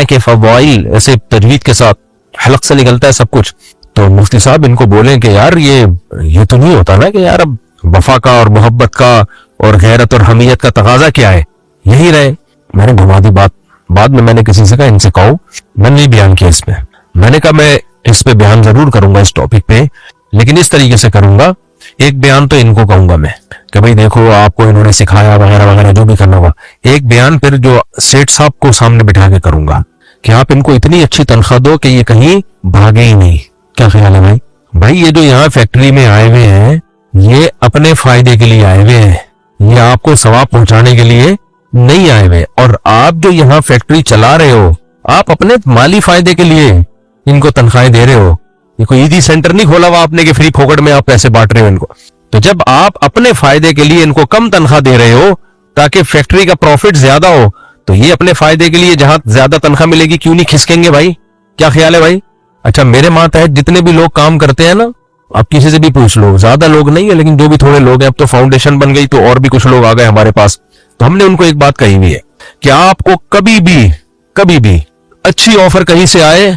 کہ فوائل ایسے تجوید کے ساتھ حلق سے نکلتا ہے سب کچھ. تو مفتی صاحب ان کو بولیں کہ یار یہ تو نہیں ہوتا نا کہ یار اب وفا کا اور محبت کا اور غیرت اور حمیت کا تقاضا کیا ہے، یہی رہے. میں نے گھما دی بات. بعد میں نے کسی سے کہا ان سے کہو، میں نے نہیں بیان کیا اس پہ. میں نے کہا میں اس پہ بیان ضرور کروں گا اس ٹاپک پہ، لیکن اس طریقے سے کروں گا. ایک بیان تو ان کو کہوں گا میں کہ بھئی دیکھو آپ کو انہوں نے سکھایا وغیرہ وغیرہ جو بھی کرنا ہوگا. ایک بیان پھر جو سیٹ صاحب کو سامنے بٹھا کے کروں گا کہ آپ ان کو اتنی اچھی تنخواہ دو کہ یہ کہیں بھاگے ہی نہیں. کیا خیال ہے بھائی؟ بھائی یہ جو یہاں فیکٹری میں آئے ہوئے ہیں یہ اپنے فائدے کے لیے آئے ہوئے ہیں، یہ آپ کو ثواب پہنچانے کے لیے نہیں آئے ہوئے. اور آپ جو یہاں فیکٹری چلا رہے ہو آپ اپنے مالی فائدے کے لیے ان کو تنخواہیں دے رہے ہو. یہ کوئی ایدی سینٹر نہیں کھولا ہوا آپ نے کہ فری پھوکٹ میں آپ پیسے بانٹ رہے ہو ان کو. تو جب آپ اپنے فائدے کے لیے ان کو کم تنخواہ دے رہے ہو تاکہ فیکٹری کا پروفٹ زیادہ ہو، تو یہ اپنے فائدے کے لیے جہاں زیادہ تنخواہ ملے گی کیوں نہیں کھسکیں گے بھائی؟ کیا خیال ہے بھائی؟ اچھا میرے ماتحت جتنے بھی لوگ کام کرتے ہیں نا آپ کسی سے بھی پوچھ لو, زیادہ لوگ نہیں ہے لیکن جو بھی تھوڑے لوگ ہیں, اب تو فاؤنڈیشن بن گئی تو اور بھی کچھ لوگ آ گئے ہمارے پاس, تو ہم نے ان کو ایک بات کہی ہوئی ہے کہ آپ کو کبھی بھی اچھی آفر کہیں سے آئے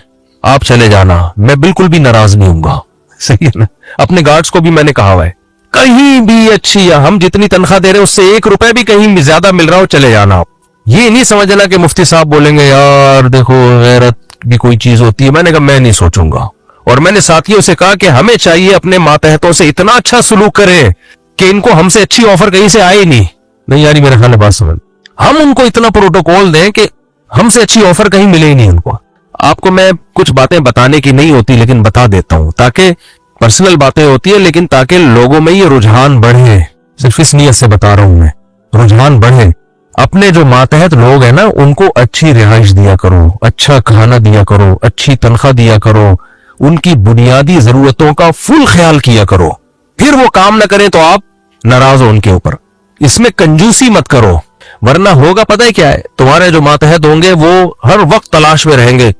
آپ چلے جانا, میں بالکل بھی ناراض نہیں ہوں گا. صحیح ہے نا؟ اپنے گارڈز کو بھی میں نے کہا ہوا ہے کہیں بھی اچھی, ہم جتنی تنخواہ دے رہے ہیں اس سے 1 روپے بھی کہیں زیادہ مل رہا ہو چلے جانا. یہ نہیں سمجھنا کہ مفتی صاحب بولیں گے یار دیکھو غیرت بھی کوئی چیز ہوتی ہے. میں نے کہا میں نہیں سوچوں گا, اور میں نے ساتھیوں سے کہا کہ ہمیں چاہیے اپنے ماتحتوں سے اتنا اچھا سلوک کرے کہ ان کو ہم سے اچھی آفر کہیں سے آئے نہیں یاری میرے خیال میں بات سمجھ, ہم ان کو اتنا پروٹوکول دیں کہ ہم سے اچھی آفر کہیں ملے ہی نہیں ان کو. آپ کو میں کچھ باتیں بتانے کی نہیں ہوتی لیکن بتا دیتا ہوں, تاکہ پرسنل باتیں ہوتی ہیں لیکن تاکہ لوگوں میں یہ رجحان بڑھے, صرف اس نیت سے بتا رہا ہوں میں, رجحان بڑھے. اپنے جو ماتحت لوگ ہیں نا ان کو اچھی رہائش دیا کرو, اچھا کھانا دیا کرو, اچھی تنخواہ دیا کرو, ان کی بنیادی ضرورتوں کا فل خیال کیا کرو. پھر وہ کام نہ کریں تو آپ ناراض ہو ان کے اوپر. اس میں کنجوسی مت کرو, ورنہ ہوگا پتہ ہے کیا ہے, تمہارے جو ماتحت ہوں گے وہ ہر وقت تلاش میں رہیں گے,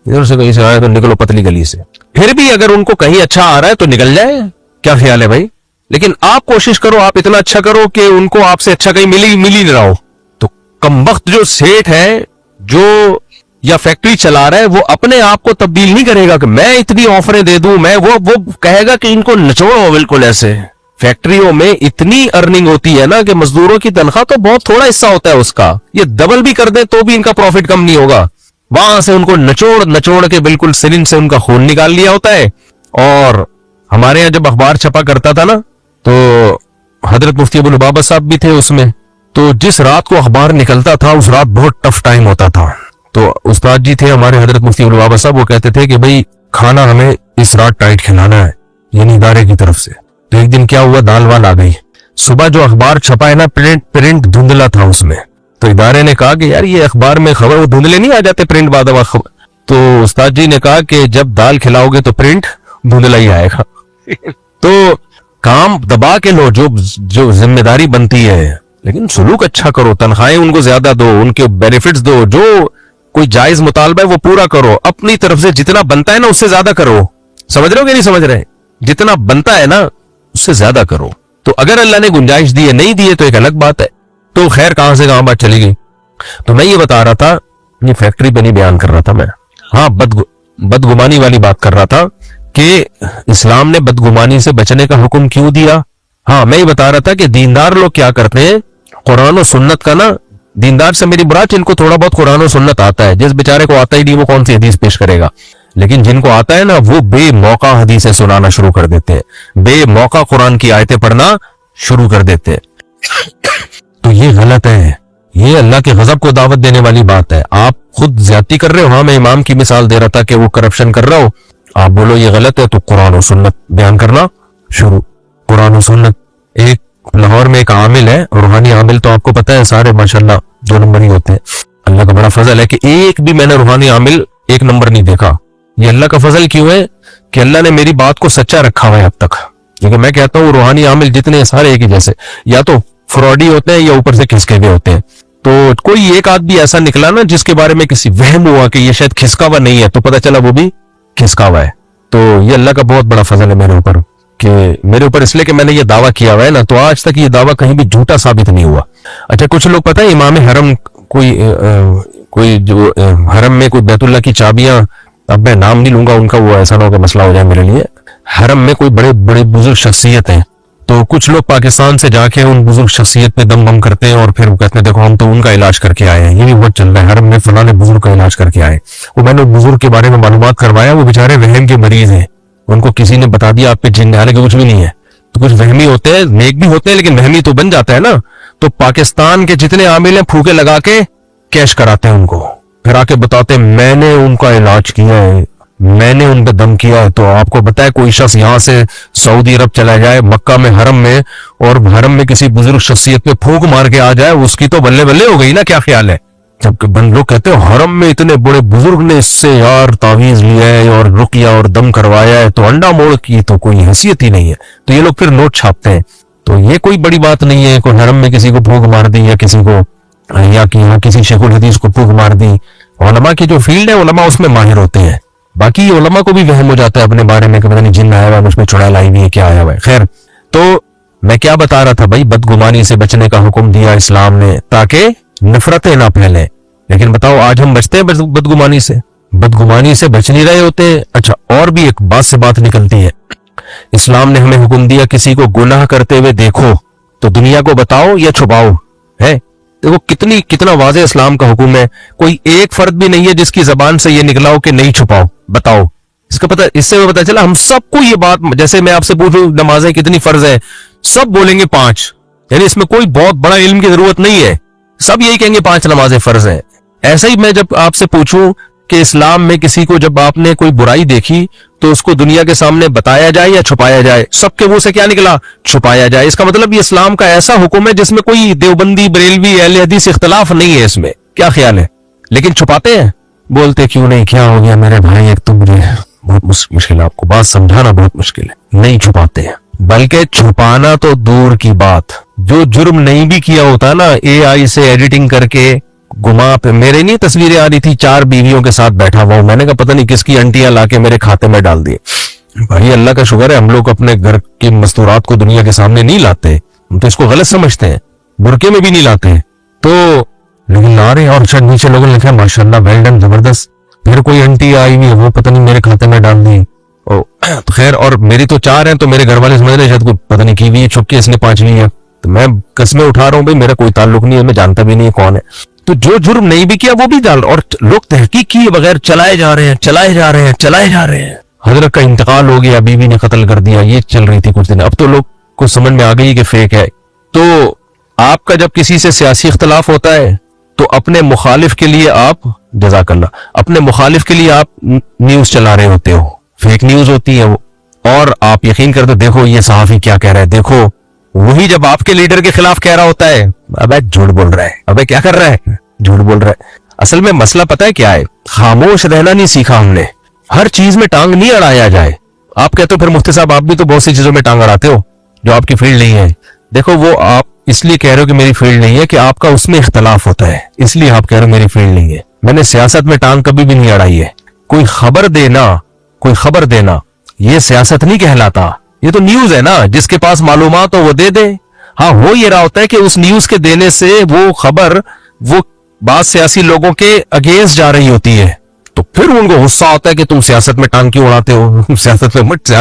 ادھر سے کہیں سے آئے تو نکلو پتلی گلی سے. پھر بھی اگر ان کو کہیں اچھا آ رہا ہے تو نکل جائے, کیا خیال ہے بھائی؟ لیکن آپ کوشش کرو, آپ اتنا اچھا کرو کہ ان کو آپ سے اچھا کہیں مل ہی نہ رہا ہو. تو کم وقت جو سیٹ ہے جو یا فیکٹری چلا رہا ہے وہ اپنے آپ کو تبدیل نہیں کرے گا کہ میں اتنی آفریں دے دوں, میں وہ کہے گا کہ ان کو نچوڑو بالکل ایسے. فیکٹریوں میں اتنی ارننگ ہوتی ہے نا کہ مزدوروں کی تنخواہ تو بہت تھوڑا حصہ ہوتا ہے اس کا, یہ ڈبل بھی کر دیں تو بھی ان کا پروفٹ کم نہیں ہوگا. وہاں سے ان کو نچوڑ کے بالکل سرنج سے ان کا خون نکال لیا ہوتا ہے. اور ہمارے یہاں جب اخبار چھپا کرتا تھا نا تو حضرت مفتی ابو لبابہ صاحب بھی تھے اس میں, تو جس رات کو اخبار نکلتا تھا اس رات بہت ٹف ٹائم ہوتا تھا. تو استاد جی تھے ہمارے حضرت مفتی ابو لبابہ صاحب, وہ کہتے تھے کہ بھئی کھانا ہمیں اس رات ٹائٹ کھلانا ہے, یعنی ادارے کی طرف سے. تو ایک دن کیا ہوا, دال وال آ گئی. صبح جو اخبار چھپا ہے نا پرنٹ دھندلا تھا اس میں, تو ادارے نے کہا کہ یار یہ اخبار میں خبر وہ دھندلے نہیں آ جاتے پرنٹ بعد خبر. تو استاد جی نے کہا کہ جب دال کھلاؤ گے تو پرنٹ دھندلا ہی آئے گا. تو کام دبا کے لو جو ذمہ داری بنتی ہے, لیکن سلوک اچھا کرو, تنخواہیں ان کو زیادہ دو, ان کے بینیفٹس دو, جو کوئی جائز مطالبہ ہے وہ پورا کرو, اپنی طرف سے جتنا بنتا ہے نا اس سے زیادہ کرو. سمجھ رہے ہو کہ نہیں سمجھ رہے؟ جتنا بنتا ہے نا اس سے زیادہ کرو. تو اگر اللہ نے گنجائش دی ہے, نہیں دی ہے تو ایک الگ بات ہے. تو خیر کہاں سے کہاں بات چلی گئی. تو میں یہ بتا رہا تھا, یہ فیکٹری پہ نہیں بیان کر رہا تھا میں, ہاں بدگمانی والی بات کر رہا تھا کہ اسلام نے بدگمانی سے بچنے کا حکم کیوں دیا. ہاں میں یہ بتا رہا تھا کہ دیندار لوگ کیا کرتے ہیں, قرآن و سنت کا نا, دیندار سے میری برات جن کو تھوڑا بہت قرآن و سنت آتا ہے, جس بیچارے کو آتا ہی نہیں وہ کون سی حدیث پیش کرے گا, لیکن جن کو آتا ہے نا وہ بے موقع حدیثیں سنانا شروع کر دیتے ہیں, بے موقع قرآن کی آیتیں پڑھنا شروع کر دیتے ہیں. تو یہ غلط ہے, یہ اللہ کے غضب کو دعوت دینے والی بات ہے. آپ خود زیادتی کر رہے ہو. ہاں میں امام کی مثال دے رہا تھا کہ وہ کرپشن کر رہا ہو, آپ بولو یہ غلط ہے تو قرآن و سنت بیان کرنا شروع. قرآن و سنت. ایک لاہور میں ایک عامل ہے, روحانی عامل, تو آپ کو پتا ہے سارے ماشاءاللہ 2 نمبر ہی ہوتے ہیں. اللہ کا بڑا فضل ہے کہ ایک بھی میں نے روحانی عامل 1 نمبر نہیں دیکھا. یہ اللہ کا فضل کیوں ہے کہ اللہ نے میری بات کو سچا رکھا ہوا ہے اب تک. کیونکہ میں کہتا ہوں روحانی عامل جتنے سارے ایک ہی جیسے, یا تو فراڈی ہوتے ہیں یا اوپر سے کھسکے ہوئے ہوتے ہیں. تو کوئی ایک آدمی ایسا نکلا نا جس کے بارے میں کسی وہم ہوا کہ یہ شاید کھسکا ہوا نہیں ہے, تو پتہ چلا وہ بھی کھسکا ہوا ہے. تو یہ اللہ کا بہت بڑا فضل ہے میرے اوپر, کہ میرے اوپر اس لیے کہ میں نے یہ دعویٰ کیا ہوا ہے نا, تو آج تک یہ دعویٰ کہیں بھی جھوٹا ثابت نہیں ہوا. اچھا کچھ لوگ پتہ ہے امام حرم کوئی جو حرم میں کوئی بیت اللہ کی چابیاں, اب میں نام نہیں لوں گا ان کا, وہ ایسا نہ ہو کہ مسئلہ ہو جائے میرے لیے. حرم میں کوئی بڑے بڑے بزرگ شخصیت ہیں, تو کچھ لوگ پاکستان سے جا کے ان بزرگ شخصیت پہ دم بم کرتے ہیں اور پھر وہ کہتے ہیں دیکھو ہم تو ان کا علاج کر کے آئے ہیں. یہ بھی بہت چل رہا ہے, حرم میں فلاں بزرگ کا علاج کر کے آئے. وہ میں نے بزرگ کے بارے میں معلومات کروایا, وہ بیچارے وہم کے مریض ہیں, ان کو کسی نے بتا دیا آپ پہ جن, حالانکہ کچھ بھی نہیں ہے. تو کچھ وہمی ہوتے ہیں, نیک بھی ہوتے ہیں, لیکن وہمی تو بن جاتا ہے نا. تو پاکستان کے جتنے عامل ہیں پھوکے لگا کے کیش کراتے ہیں ان کو, پھر آ کے بتاتے ہیں میں نے ان کا علاج کیا ہے, میں نے ان پہ دم کیا ہے. تو آپ کو بتائے کوئی شخص یہاں سے سعودی عرب چلا جائے, مکہ میں حرم میں, اور حرم میں کسی بزرگ شخصیت پہ پھونک مار کے آ جائے, اس کی تو بلے بلے ہو گئی نا. کیا خیال ہے؟ جبکہ بند لوگ کہتے ہیں حرم میں اتنے بڑے بزرگ نے اس سے یار تعویذ لیا ہے اور رقیہ اور دم کروایا ہے, تو انڈا موڑ کی تو کوئی حیثیت ہی نہیں ہے. تو یہ لوگ پھر نوٹ چھاپتے ہیں. تو یہ کوئی بڑی بات نہیں ہے, کوئی حرم میں کسی کو پھونک مار دی یا کسی کو, یا کہ یہاں کسی شیخ الحدیث کو پھونک مار دی. علماء کی جو فیلڈ ہے علماء اس میں ماہر ہوتے ہیں, باقی علماء کو بھی وہم ہو جاتا ہے اپنے بارے میں کہ پتہ نہیں جن آیا ہوا ہے، مجھ میں چڑیل آئی ہوئی ہے، کیا آیا ہوا ہے. خیر، تو میں کیا بتا رہا تھا بھائی، بدگمانی سے بچنے کا حکم دیا اسلام نے تاکہ نفرتیں نہ پھیلیں. لیکن بتاؤ آج ہم بچتے ہیں بدگمانی سے؟ بدگمانی سے بچ نہیں رہے ہوتے. اچھا، اور بھی ایک بات سے بات نکلتی ہے. اسلام نے ہمیں حکم دیا کسی کو گناہ کرتے ہوئے دیکھو تو دنیا کو بتاؤ یا چھپاؤ. ہے دیکھو کتنا واضح اسلام کا حکم ہے. کوئی ایک فرد بھی نہیں ہے جس کی زبان سے یہ نکلا ہو کہ نہیں چھپاؤ، بتاؤ. اس سے پتہ چلا ہم سب کو یہ بات، جیسے میں آپ سے پوچھوں نمازیں کتنی فرض ہے، سب بولیں گے 5. یعنی اس میں کوئی بہت بڑا علم کی ضرورت نہیں ہے، سب یہی کہیں گے 5 نمازیں فرض ہیں. ایسا ہی میں جب آپ سے پوچھوں کہ اسلام میں کسی کو جب آپ نے کوئی برائی دیکھی تو اس کو دنیا کے سامنے بتایا جائے یا چھپایا جائے، سب کے منہ سے کیا نکلا؟ چھپایا جائے. اس کا مطلب یہ اسلام کا ایسا حکم ہے جس میں کوئی دیوبندی، بریلوی، اہل حدیث اختلاف نہیں ہے اس میں. کیا خیال ہے؟ لیکن چھپاتے ہیں. بولتے کیوں نہیں، کیا ہو گیا میرے بھائی، ایک تو مجھے بہت مشکل ہے، آپ کو بات سمجھانا بہت مشکل ہے. نہیں چھپاتے ہیں، بلکہ چھپانا تو دور کی بات، جو جرم نہیں بھی کیا ہوتا نا، اے آئی سے ایڈیٹنگ کر کے گما پہ. میرے نہیں تصویریں آ رہی تھی 4 بیویوں کے ساتھ بیٹھا ہوا ہوں، میں نے کہا پتہ نہیں کس کی انٹیاں لا کے میرے کھاتے میں ڈال دیے. بھائی اللہ کا شکر ہے ہم لوگ اپنے گھر کی مستورات کو دنیا کے سامنے نہیں لاتے، ہم تو اس کو غلط سمجھتے ہیں، برقعے میں بھی نہیں لاتے. تو لیکن لا رہے ہیں، اور شاید نیچے لوگوں نے لکھا ماشاءاللہ ویل ڈن، زبردست. پھر کوئی انٹی آئی ہوئی وہ پتہ نہیں میرے کھاتے میں ڈال دی. خیر، اور میری تو 4 ہیں تو میرے گھر والے سمجھ رہے شاید کوئی پتہ نہیں کی ہوئی ہے چھپ کے، اس نے 5ویں ہے. تو میں قسمیں اٹھا رہا ہوں بھائی میرا کوئی تعلق نہیں ہے، میں جانتا بھی نہیں ہے کون ہے. تو جو جرم نہیں بھی کیا وہ بھی ڈال، اور لوگ تحقیق کیے بغیر چلائے جا رہے ہیں. حضرت کا انتقال ہو گیا، بیوی نے قتل کر دیا، یہ چل رہی تھی کچھ دن. اب تو لوگ کو سمجھ میں آ گئی کہ فیک ہے. تو آپ کا جب کسی سے سیاسی اختلاف ہوتا ہے تو اپنے مخالف کے لیے آپ، جزاک اللہ، اپنے مخالف کے لیے آپ نیوز چلا رہے ہوتے ہو، فیک نیوز ہوتی ہے وہ، اور آپ یقین کرتے دیکھو یہ صحافی کیا کہہ رہا ہے، دیکھو. وہی جب آپ کے لیڈر کے خلاف کہہ رہا ہوتا ہے، ابے جھوٹ بول رہا ہے، ابے کیا کر رہا ہے، جھوٹ بول رہا ہے. اصل میں مسئلہ پتہ ہے کیا ہے؟ خاموش رہنا نہیں سیکھا ہم نے. ہر چیز میں ٹانگ نہیں اڑایا جائے. آپ کہتے ہو پھر مفتی صاحب آپ بھی تو بہت سی چیزوں میں ٹانگ اڑاتے ہو جو آپ کی فیلڈ نہیں ہے. دیکھو وہ آپ اس لیے کہہ رہے ہو کہ میری فیلڈ نہیں ہے کہ آپ کا اس میں اختلاف ہوتا ہے، اس لیے آپ کہہ رہے ہو میری فیلڈ نہیں ہے. میں نے سیاست میں ٹانگ کبھی بھی نہیں اڑائی ہے. کوئی خبر دینا یہ سیاست نہیں کہلاتا، یہ تو نیوز ہے نا. جس کے پاس معلومات ہو وہ دے دے. ہاں، ہو یہ رہا ہوتا ہے کہ اس نیوز کے دینے سے وہ خبر وہ بعض سیاسی لوگوں کے اگینسٹ جا رہی ہوتی ہے، تو پھر ان کو غصہ ہوتا ہے کہ تم سیاست میں ٹانگ کیوں اڑاتے ہو. سیاست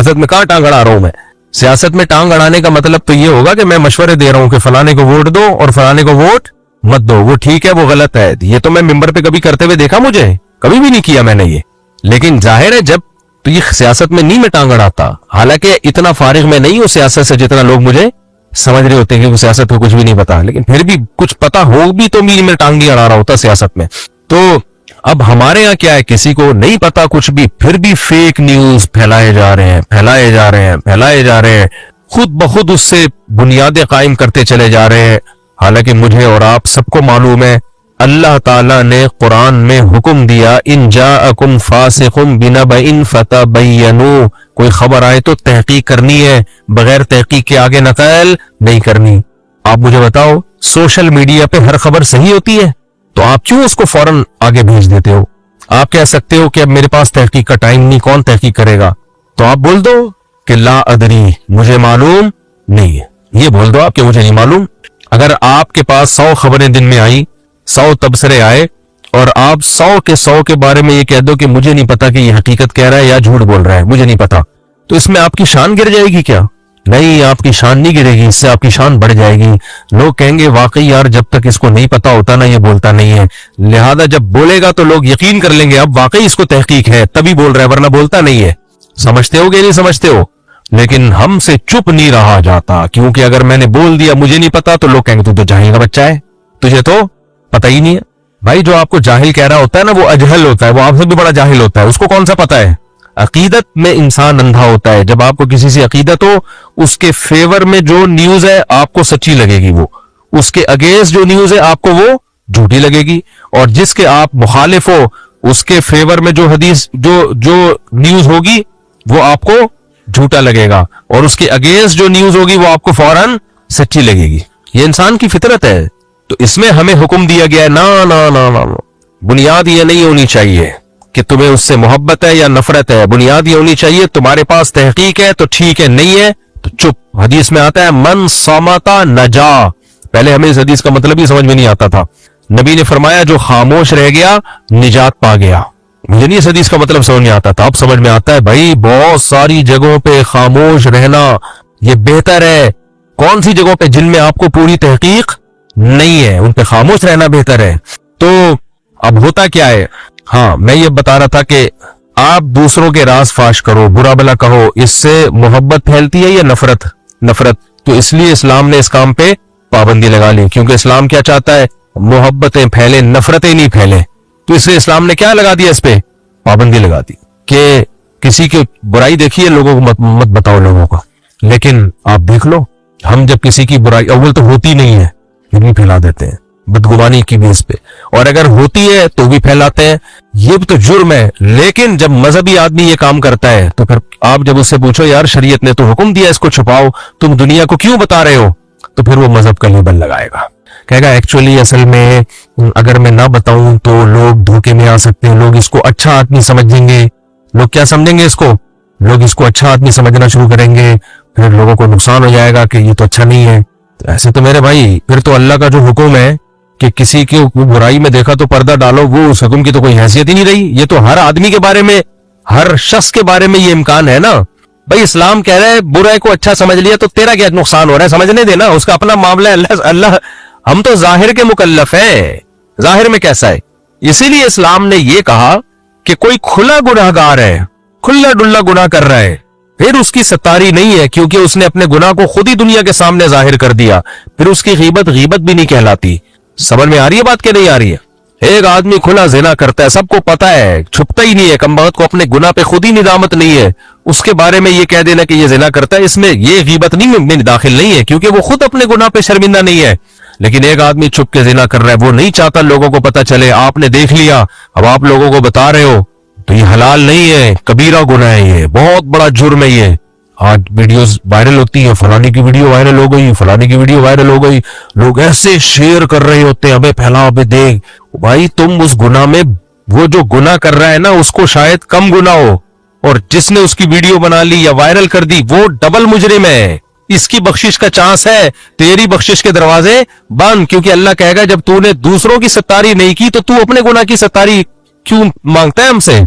میں کہاں ٹانگ اڑا رہا ہوں میں؟ سیاست میں ٹانگ اڑانے کا مطلب تو یہ ہوگا کہ میں مشورے دے رہا ہوں کہ فلانے کو ووٹ دو اور فلانے کو ووٹ مت دو. وہ ٹھیک ہے، وہ غلط ہے. یہ تو میں ممبر پہ کبھی کرتے ہوئے دیکھا، مجھے کبھی بھی نہیں کیا میں نے یہ. لیکن ظاہر ہے جب تو یہ سیاست میں نہیں میں ٹانگ اڑاتا. حالانکہ اتنا فارغ میں نہیں ہوں سیاست سے جتنا لوگ مجھے سمجھ رہے ہوتے ہیں کہ وہ سیاست کو کچھ بھی نہیں پتا. لیکن پھر بھی کچھ پتا ہو بھی تو بھی میں ٹانگ نہیں اڑا رہا ہوتا سیاست میں. تو اب ہمارے ہاں کیا ہے، کسی کو نہیں پتا کچھ بھی، پھر بھی فیک نیوز پھیلائے جا رہے ہیں، خود بخود اس سے بنیادیں قائم کرتے چلے جا رہے ہیں. حالانکہ مجھے اور آپ سب کو معلوم ہے اللہ تعالیٰ نے قرآن میں حکم دیا ان جاءکم فاسق بنبأ فتبینوا، کوئی خبر آئے تو تحقیق کرنی ہے، بغیر تحقیق کے آگے نقل نہیں کرنی. آپ مجھے بتاؤ سوشل میڈیا پہ ہر خبر صحیح ہوتی ہے تو آپ کیوں اس کو فوراً آگے بھیج دیتے ہو؟ آپ کہہ سکتے ہو کہ اب میرے پاس تحقیق کا ٹائم نہیں، کون تحقیق کرے گا؟ تو آپ بول دو کہ لا ادری، مجھے معلوم نہیں ہے. یہ بول دو آپ کہ مجھے نہیں معلوم. اگر آپ کے پاس 100 خبریں دن میں آئی، 100 تبصرے آئے، اور آپ 100 کے بارے میں یہ کہہ دو کہ مجھے نہیں پتا کہ یہ حقیقت کہہ رہا ہے یا جھوٹ بول رہا ہے، مجھے نہیں پتا، تو اس میں آپ کی شان گر جائے گی کیا؟ نہیں، آپ کی شان نہیں گرے گی، اس سے آپ کی شان بڑھ جائے گی. لوگ کہیں گے واقعی یار جب تک اس کو نہیں پتا ہوتا نا یہ بولتا نہیں ہے، لہذا جب بولے گا تو لوگ یقین کر لیں گے اب واقعی اس کو تحقیق ہے تبھی بول رہا ہے ورنہ بولتا نہیں ہے. سمجھتے ہو کہ نہیں سمجھتے ہو؟ لیکن ہم سے چپ نہیں رہا جاتا، کیونکہ اگر میں نے بول دیا مجھے نہیں پتا تو لوگ کہیں گے تو جاہل کا بچہ ہے، تجھے تو پتہ ہی نہیں ہے. بھائی جو آپ کو جاہل کہہ رہا ہوتا ہے نا وہ اجہل ہوتا ہے، وہ آپ سے بھی بڑا جاہل ہوتا ہے، اس کو کون سا پتا ہے؟ عقیدت میں انسان اندھا ہوتا ہے. جب آپ کو کسی سے عقیدت ہو اس کے فیور میں جو نیوز ہے آپ کو سچی لگے گی، وہ اس کے اگینسٹ جو نیوز ہے آپ کو وہ جھوٹی لگے گی، اور جس کے آپ مخالف ہو اس کے فیور میں جو حدیث جو نیوز ہوگی وہ آپ کو جھوٹا لگے گا، اور اس کے اگینسٹ جو نیوز ہوگی وہ آپ کو فوراً سچی لگے گی. یہ انسان کی فطرت ہے. تو اس میں ہمیں حکم دیا گیا ہے نا نا نا نا، بنیاد یہ نہیں ہونی چاہیے. کہ تمہیں اس سے محبت ہے یا نفرت ہے. بنیاد یہ ہونی چاہیے تمہارے پاس تحقیق ہے تو ٹھیک ہے, نہیں ہے تو چپ. حدیث میں آتا ہے من صامتا نجا. پہلے ہمیں اس حدیث کا مطلب ہی سمجھ میں نہیں آتا تھا. نبی نے فرمایا جو خاموش رہ گیا نجات پا گیا. مجھے نہیں اس حدیث کا مطلب سمجھ میں آتا تھا, اب سمجھ میں آتا ہے. بھائی بہت ساری جگہوں پہ خاموش رہنا یہ بہتر ہے. کون سی جگہوں پہ جن میں آپ کو پوری تحقیق نہیں ہے ان پہ خاموش رہنا بہتر ہے. تو اب ہوتا کیا ہے, ہاں میں یہ بتا رہا تھا کہ آپ دوسروں کے راز فاش کرو, برا بلا کہو, اس سے محبت پھیلتی ہے یا نفرت؟ نفرت. تو اس لیے اسلام نے اس کام پہ پابندی لگا لی, کیونکہ اسلام کیا چاہتا ہے, محبتیں پھیلیں, نفرتیں نہیں پھیلیں. تو اس لیے اسلام نے کیا لگا دیا, اس پہ پابندی لگا دی کہ کسی کی برائی دیکھیے لوگوں کو مت بتاؤ لوگوں کو. لیکن آپ دیکھ لو, ہم جب کسی کی برائی اول تو ہوتی نہیں ہے پھر بھی پھیلا دیتے ہیں بدگمانی کی بیس پہ, اور اگر ہوتی ہے تو بھی پھیلاتے ہیں. یہ بھی تو جرم ہے. لیکن جب مذہبی آدمی یہ کام کرتا ہے تو پھر آپ جب اس سے پوچھو یار شریعت نے تو حکم دیا اس کو چھپاؤ, تم دنیا کو کیوں بتا رہے ہو, تو پھر وہ مذہب کا لیبل لگائے گا, کہے گا ایکچولی اصل میں اگر میں نہ بتاؤں تو لوگ دھوکے میں آ سکتے ہیں, لوگ اس کو اچھا آدمی سمجھیں گے. لوگ کیا سمجھیں گے اس کو, لوگ اس کو اچھا آدمی سمجھنا شروع کریں گے, پھر لوگوں کو نقصان ہو جائے گا کہ یہ تو اچھا نہیں ہے. ایسے تو میرے بھائی پھر تو اللہ کا جو حکم ہے کہ کسی کی برائی میں دیکھا تو پردہ ڈالو, وہ اس حکم کی تو کوئی حیثیت ہی نہیں رہی. یہ تو ہر آدمی کے بارے میں, ہر شخص کے بارے میں یہ امکان ہے نا. بھائی اسلام کہہ رہا ہے برائے کو اچھا سمجھ لیا تو تیرا کیا نقصان ہو رہا ہے, سمجھنے دینا, اس کا اپنا معاملہ ہے. اللہ ہم تو ظاہر کے مکلف ہیں, ظاہر میں کیسا ہے. اسی لیے اسلام نے یہ کہا کہ کوئی کھلا گناہگار ہے, کھلا ڈلا گناہ کر رہا ہے, پھر اس کی ستاری نہیں ہے کیونکہ اس نے اپنے گناہ کو خود ہی دنیا کے سامنے ظاہر کر دیا, پھر اس کی غیبت غیبت بھی نہیں کہلاتی. سمجھ میں آ رہی ہے بات کہ نہیں آ رہی ہے؟ ایک آدمی کھلا زنا کرتا ہے, سب کو پتا ہے, چھپتا ہی نہیں ہے, کمبخت کو اپنے گناہ پہ خود ہی ندامت نہیں ہے, اس کے بارے میں یہ کہہ دینا کہ یہ زنا کرتا ہے, اس میں یہ غیبت نہیں میں داخل نہیں ہے کیونکہ وہ خود اپنے گناہ پہ شرمندہ نہیں ہے. لیکن ایک آدمی چھپ کے زنا کر رہا ہے, وہ نہیں چاہتا لوگوں کو پتا چلے, آپ نے دیکھ لیا, اب آپ لوگوں کو بتا رہے ہو, تو یہ حلال نہیں ہے, کبیرہ گناہ ہے, یہ بہت بڑا جرم ہے. یہ آج ویڈیوز وائرل ہوتی ہیں, فلانی کی ویڈیو وائرل ہو گئی, فلانی کی ویڈیو وائرل ہو گئی, لوگ ایسے شیئر کر رہے ہوتے ہیں, ابے پھیلا, ابے دیکھ. بھائی تم اس گناہ میں, وہ جو گناہ کر رہا ہے نا اس کو شاید کم گناہ ہو, اور جس نے اس کی ویڈیو بنا لی یا وائرل کر دی وہ ڈبل مجرم ہے. اس کی بخشش کا چانس ہے, تیری بخشش کے دروازے بند, کیونکہ اللہ کہے گا جب تو نے دوسروں کی ستاری نہیں کی تو تو اپنے گناہ کی ستاری کیوں مانگتا ہے ہم سے.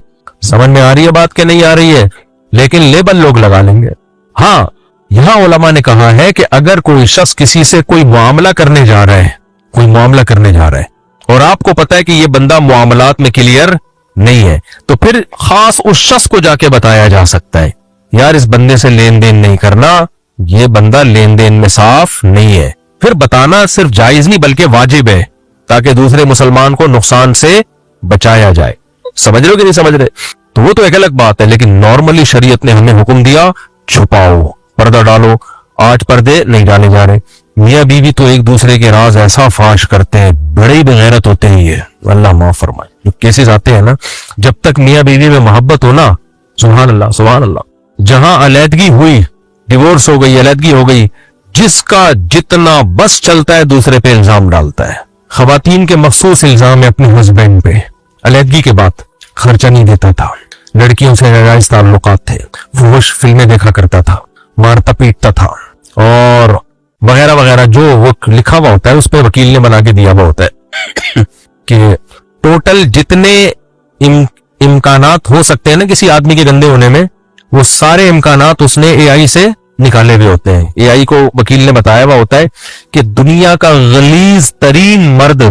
سمجھ میں آ رہی ہے بات کہ نہیں آ رہی ہے؟ لیکن لیبل لوگ لگا لیں گے. ہاں یہاں علماء نے کہا ہے کہ اگر کوئی شخص کسی سے کوئی معاملہ کرنے جا رہا ہے, کوئی معاملہ کرنے جا رہا ہے اور آپ کو پتا ہے کہ یہ بندہ معاملات میں کلیئر نہیں ہے, تو پھر خاص اس شخص کو جا کے بتایا جا سکتا ہے یار اس بندے سے لین دین نہیں کرنا, یہ بندہ لین دین میں صاف نہیں ہے. پھر بتانا صرف جائز نہیں بلکہ واجب ہے تاکہ دوسرے مسلمان کو نقصان سے بچایا جائے. سمجھ رہے ہو کہ نہیں سمجھ رہے؟ تو وہ تو ایک الگ بات ہے, لیکن نارملی شریعت نے ہمیں حکم دیا چھپاؤ, پردہ ڈالو. آج پردے نہیں ڈالے جا رہے. میاں بیوی تو ایک دوسرے کے راز ایسا فاش کرتے ہیں, بڑے ہی بغیرت ہوتے ہیں. یہ اللہ معاف فرمائے, جو کیسز آتے ہیں نا, جب تک میاں بیوی میں محبت ہو نا, سبحان اللہ سبحان اللہ, جہاں علیحدگی ہوئی, ڈیورس ہو گئی, علیحدگی ہو گئی, جس کا جتنا بس چلتا ہے دوسرے پہ الزام ڈالتا ہے. خواتین کے مخصوص الزام ہے اپنے ہسبینڈ پہ. علیحدگی کے بعد خرچہ نہیں دیتا تھا, لڑکیوں سے ناجائز تعلقات تھے, فحش فلمیں دیکھا کرتا تھا, مارتا پیٹتا تھا, اور وغیرہ وغیرہ. جو وہ لکھا ہوا ہوتا ہے اس پہ وکیل نے بنا کے دیا ہوا ہوتا ہے کہ ٹوٹل جتنے امکانات ہو سکتے ہیں نا کسی آدمی کے گندے ہونے میں, وہ سارے امکانات اس نے اے آئی سے نکالے ہوئے ہوتے ہیں. اے آئی کو وکیل نے بتایا ہوا ہوتا ہے کہ دنیا کا غلیظ ترین مرد,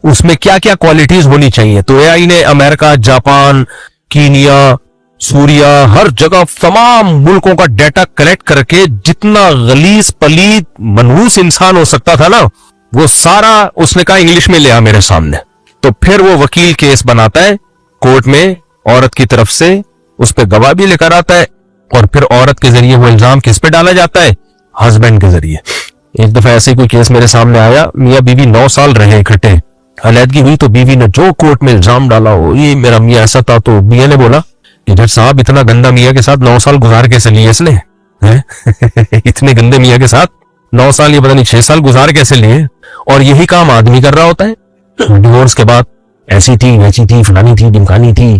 اس میں کیا کیا کوالٹیز ہونی چاہیے. تو اے آئی نے امریکہ, جاپان, کینیا, سوریا, ہر جگہ تمام ملکوں کا ڈیٹا کلیکٹ کر کے جتنا غلیظ پلید منحوس انسان ہو سکتا تھا نا, وہ سارا اس نے کہا انگلش میں لیا میرے سامنے. تو پھر وہ وکیل کیس بناتا ہے کورٹ میں, عورت کی طرف سے اس پہ گواہ بھی لے کر آتا ہے, اور پھر عورت کے ذریعے وہ الزام کس پہ ڈالا جاتا ہے, ہسبینڈ کے ذریعے. ایک دفعہ ایسے کوئی کیس میرے سامنے آیا, میاں بیوی 9 سال رہے اکٹھے, علیحدگی ہوئی تو بیوی نے جو کورٹ میں الزام ڈالا ہو, یہ میرا میاں ایسا تھا, تو میاں نے بولا کہ جج صاحب اتنا گندا میاں کے ساتھ 9 سال گزار کیسے لیے اس نے اتنے گندے میاں کے ساتھ 9 سال, یہ پتہ نہیں 6 سال گزار کیسے لیے. اور یہی کام آدمی کر رہا ہوتا ہے ڈیورس کے بعد, ایسی تھی ویسی تھی, فلانی تھی ڈمکانی تھی,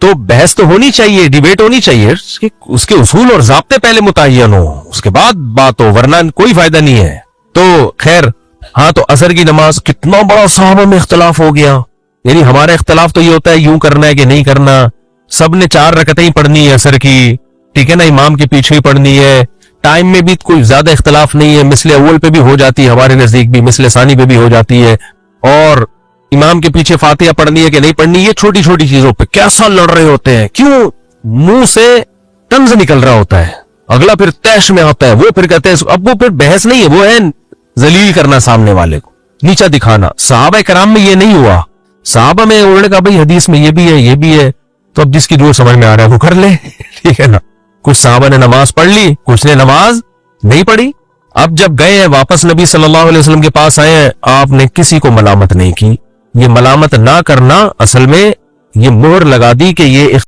تو بحث تو ہونی چاہیے, ڈیبیٹ ہونی چاہیے, اس کے اصول اور ضابطے پہلے متعین ہو, اس کے بعد بات ہو, ورنہ کوئی فائدہ نہیں ہے. تو خیر, ہاں تو عصر کی نماز کتنا بڑا صحابہ میں اختلاف ہو گیا. یعنی ہمارا اختلاف تو یہ ہوتا ہے یوں کرنا ہے کہ نہیں کرنا, سب نے 4 رکعتیں ہی پڑھنی ہے عصر کی, ٹھیک ہے نا, امام کے پیچھے ہی پڑھنی ہے. ٹائم میں بھی کوئی زیادہ اختلاف نہیں ہے, مثل اول پہ بھی ہو جاتی ہے ہمارے نزدیک بھی, مثل ثانی پہ بھی ہو جاتی ہے. اور امام کے پیچھے فاتحہ پڑھنی ہے کہ نہیں پڑھنی, یہ چھوٹی چھوٹی چیزوں پہ کیسا لڑ رہے ہوتے ہیں. کیوں؟ منہ سے طنز نکل رہا ہوتا ہے, اگلا پھر تیش میں ہوتا ہے, وہ پھر کہتے ہیں, اب وہ پھر بحث نہیں ہے, وہ ہے ذلیل کرنا سامنے والے کو, نیچا دکھانا. صحابہ کرام میں یہ نہیں ہوا. صحابہ میں انہوں نے کہا بھائی حدیث میں یہ بھی ہے, یہ بھی ہے, تو اب جس کی جو سمجھ میں آ رہا ہے وہ کر لے, ٹھیک ہے نا. کچھ صحابہ نے نماز پڑھ لی, کچھ نے نماز نہیں پڑھی. اب جب گئے ہیں واپس نبی صلی اللہ علیہ وسلم کے پاس آئے ہیں, آپ نے کسی کو ملامت نہیں کی. یہ ملامت نہ کرنا اصل میں یہ مہر لگا دی کہ یہ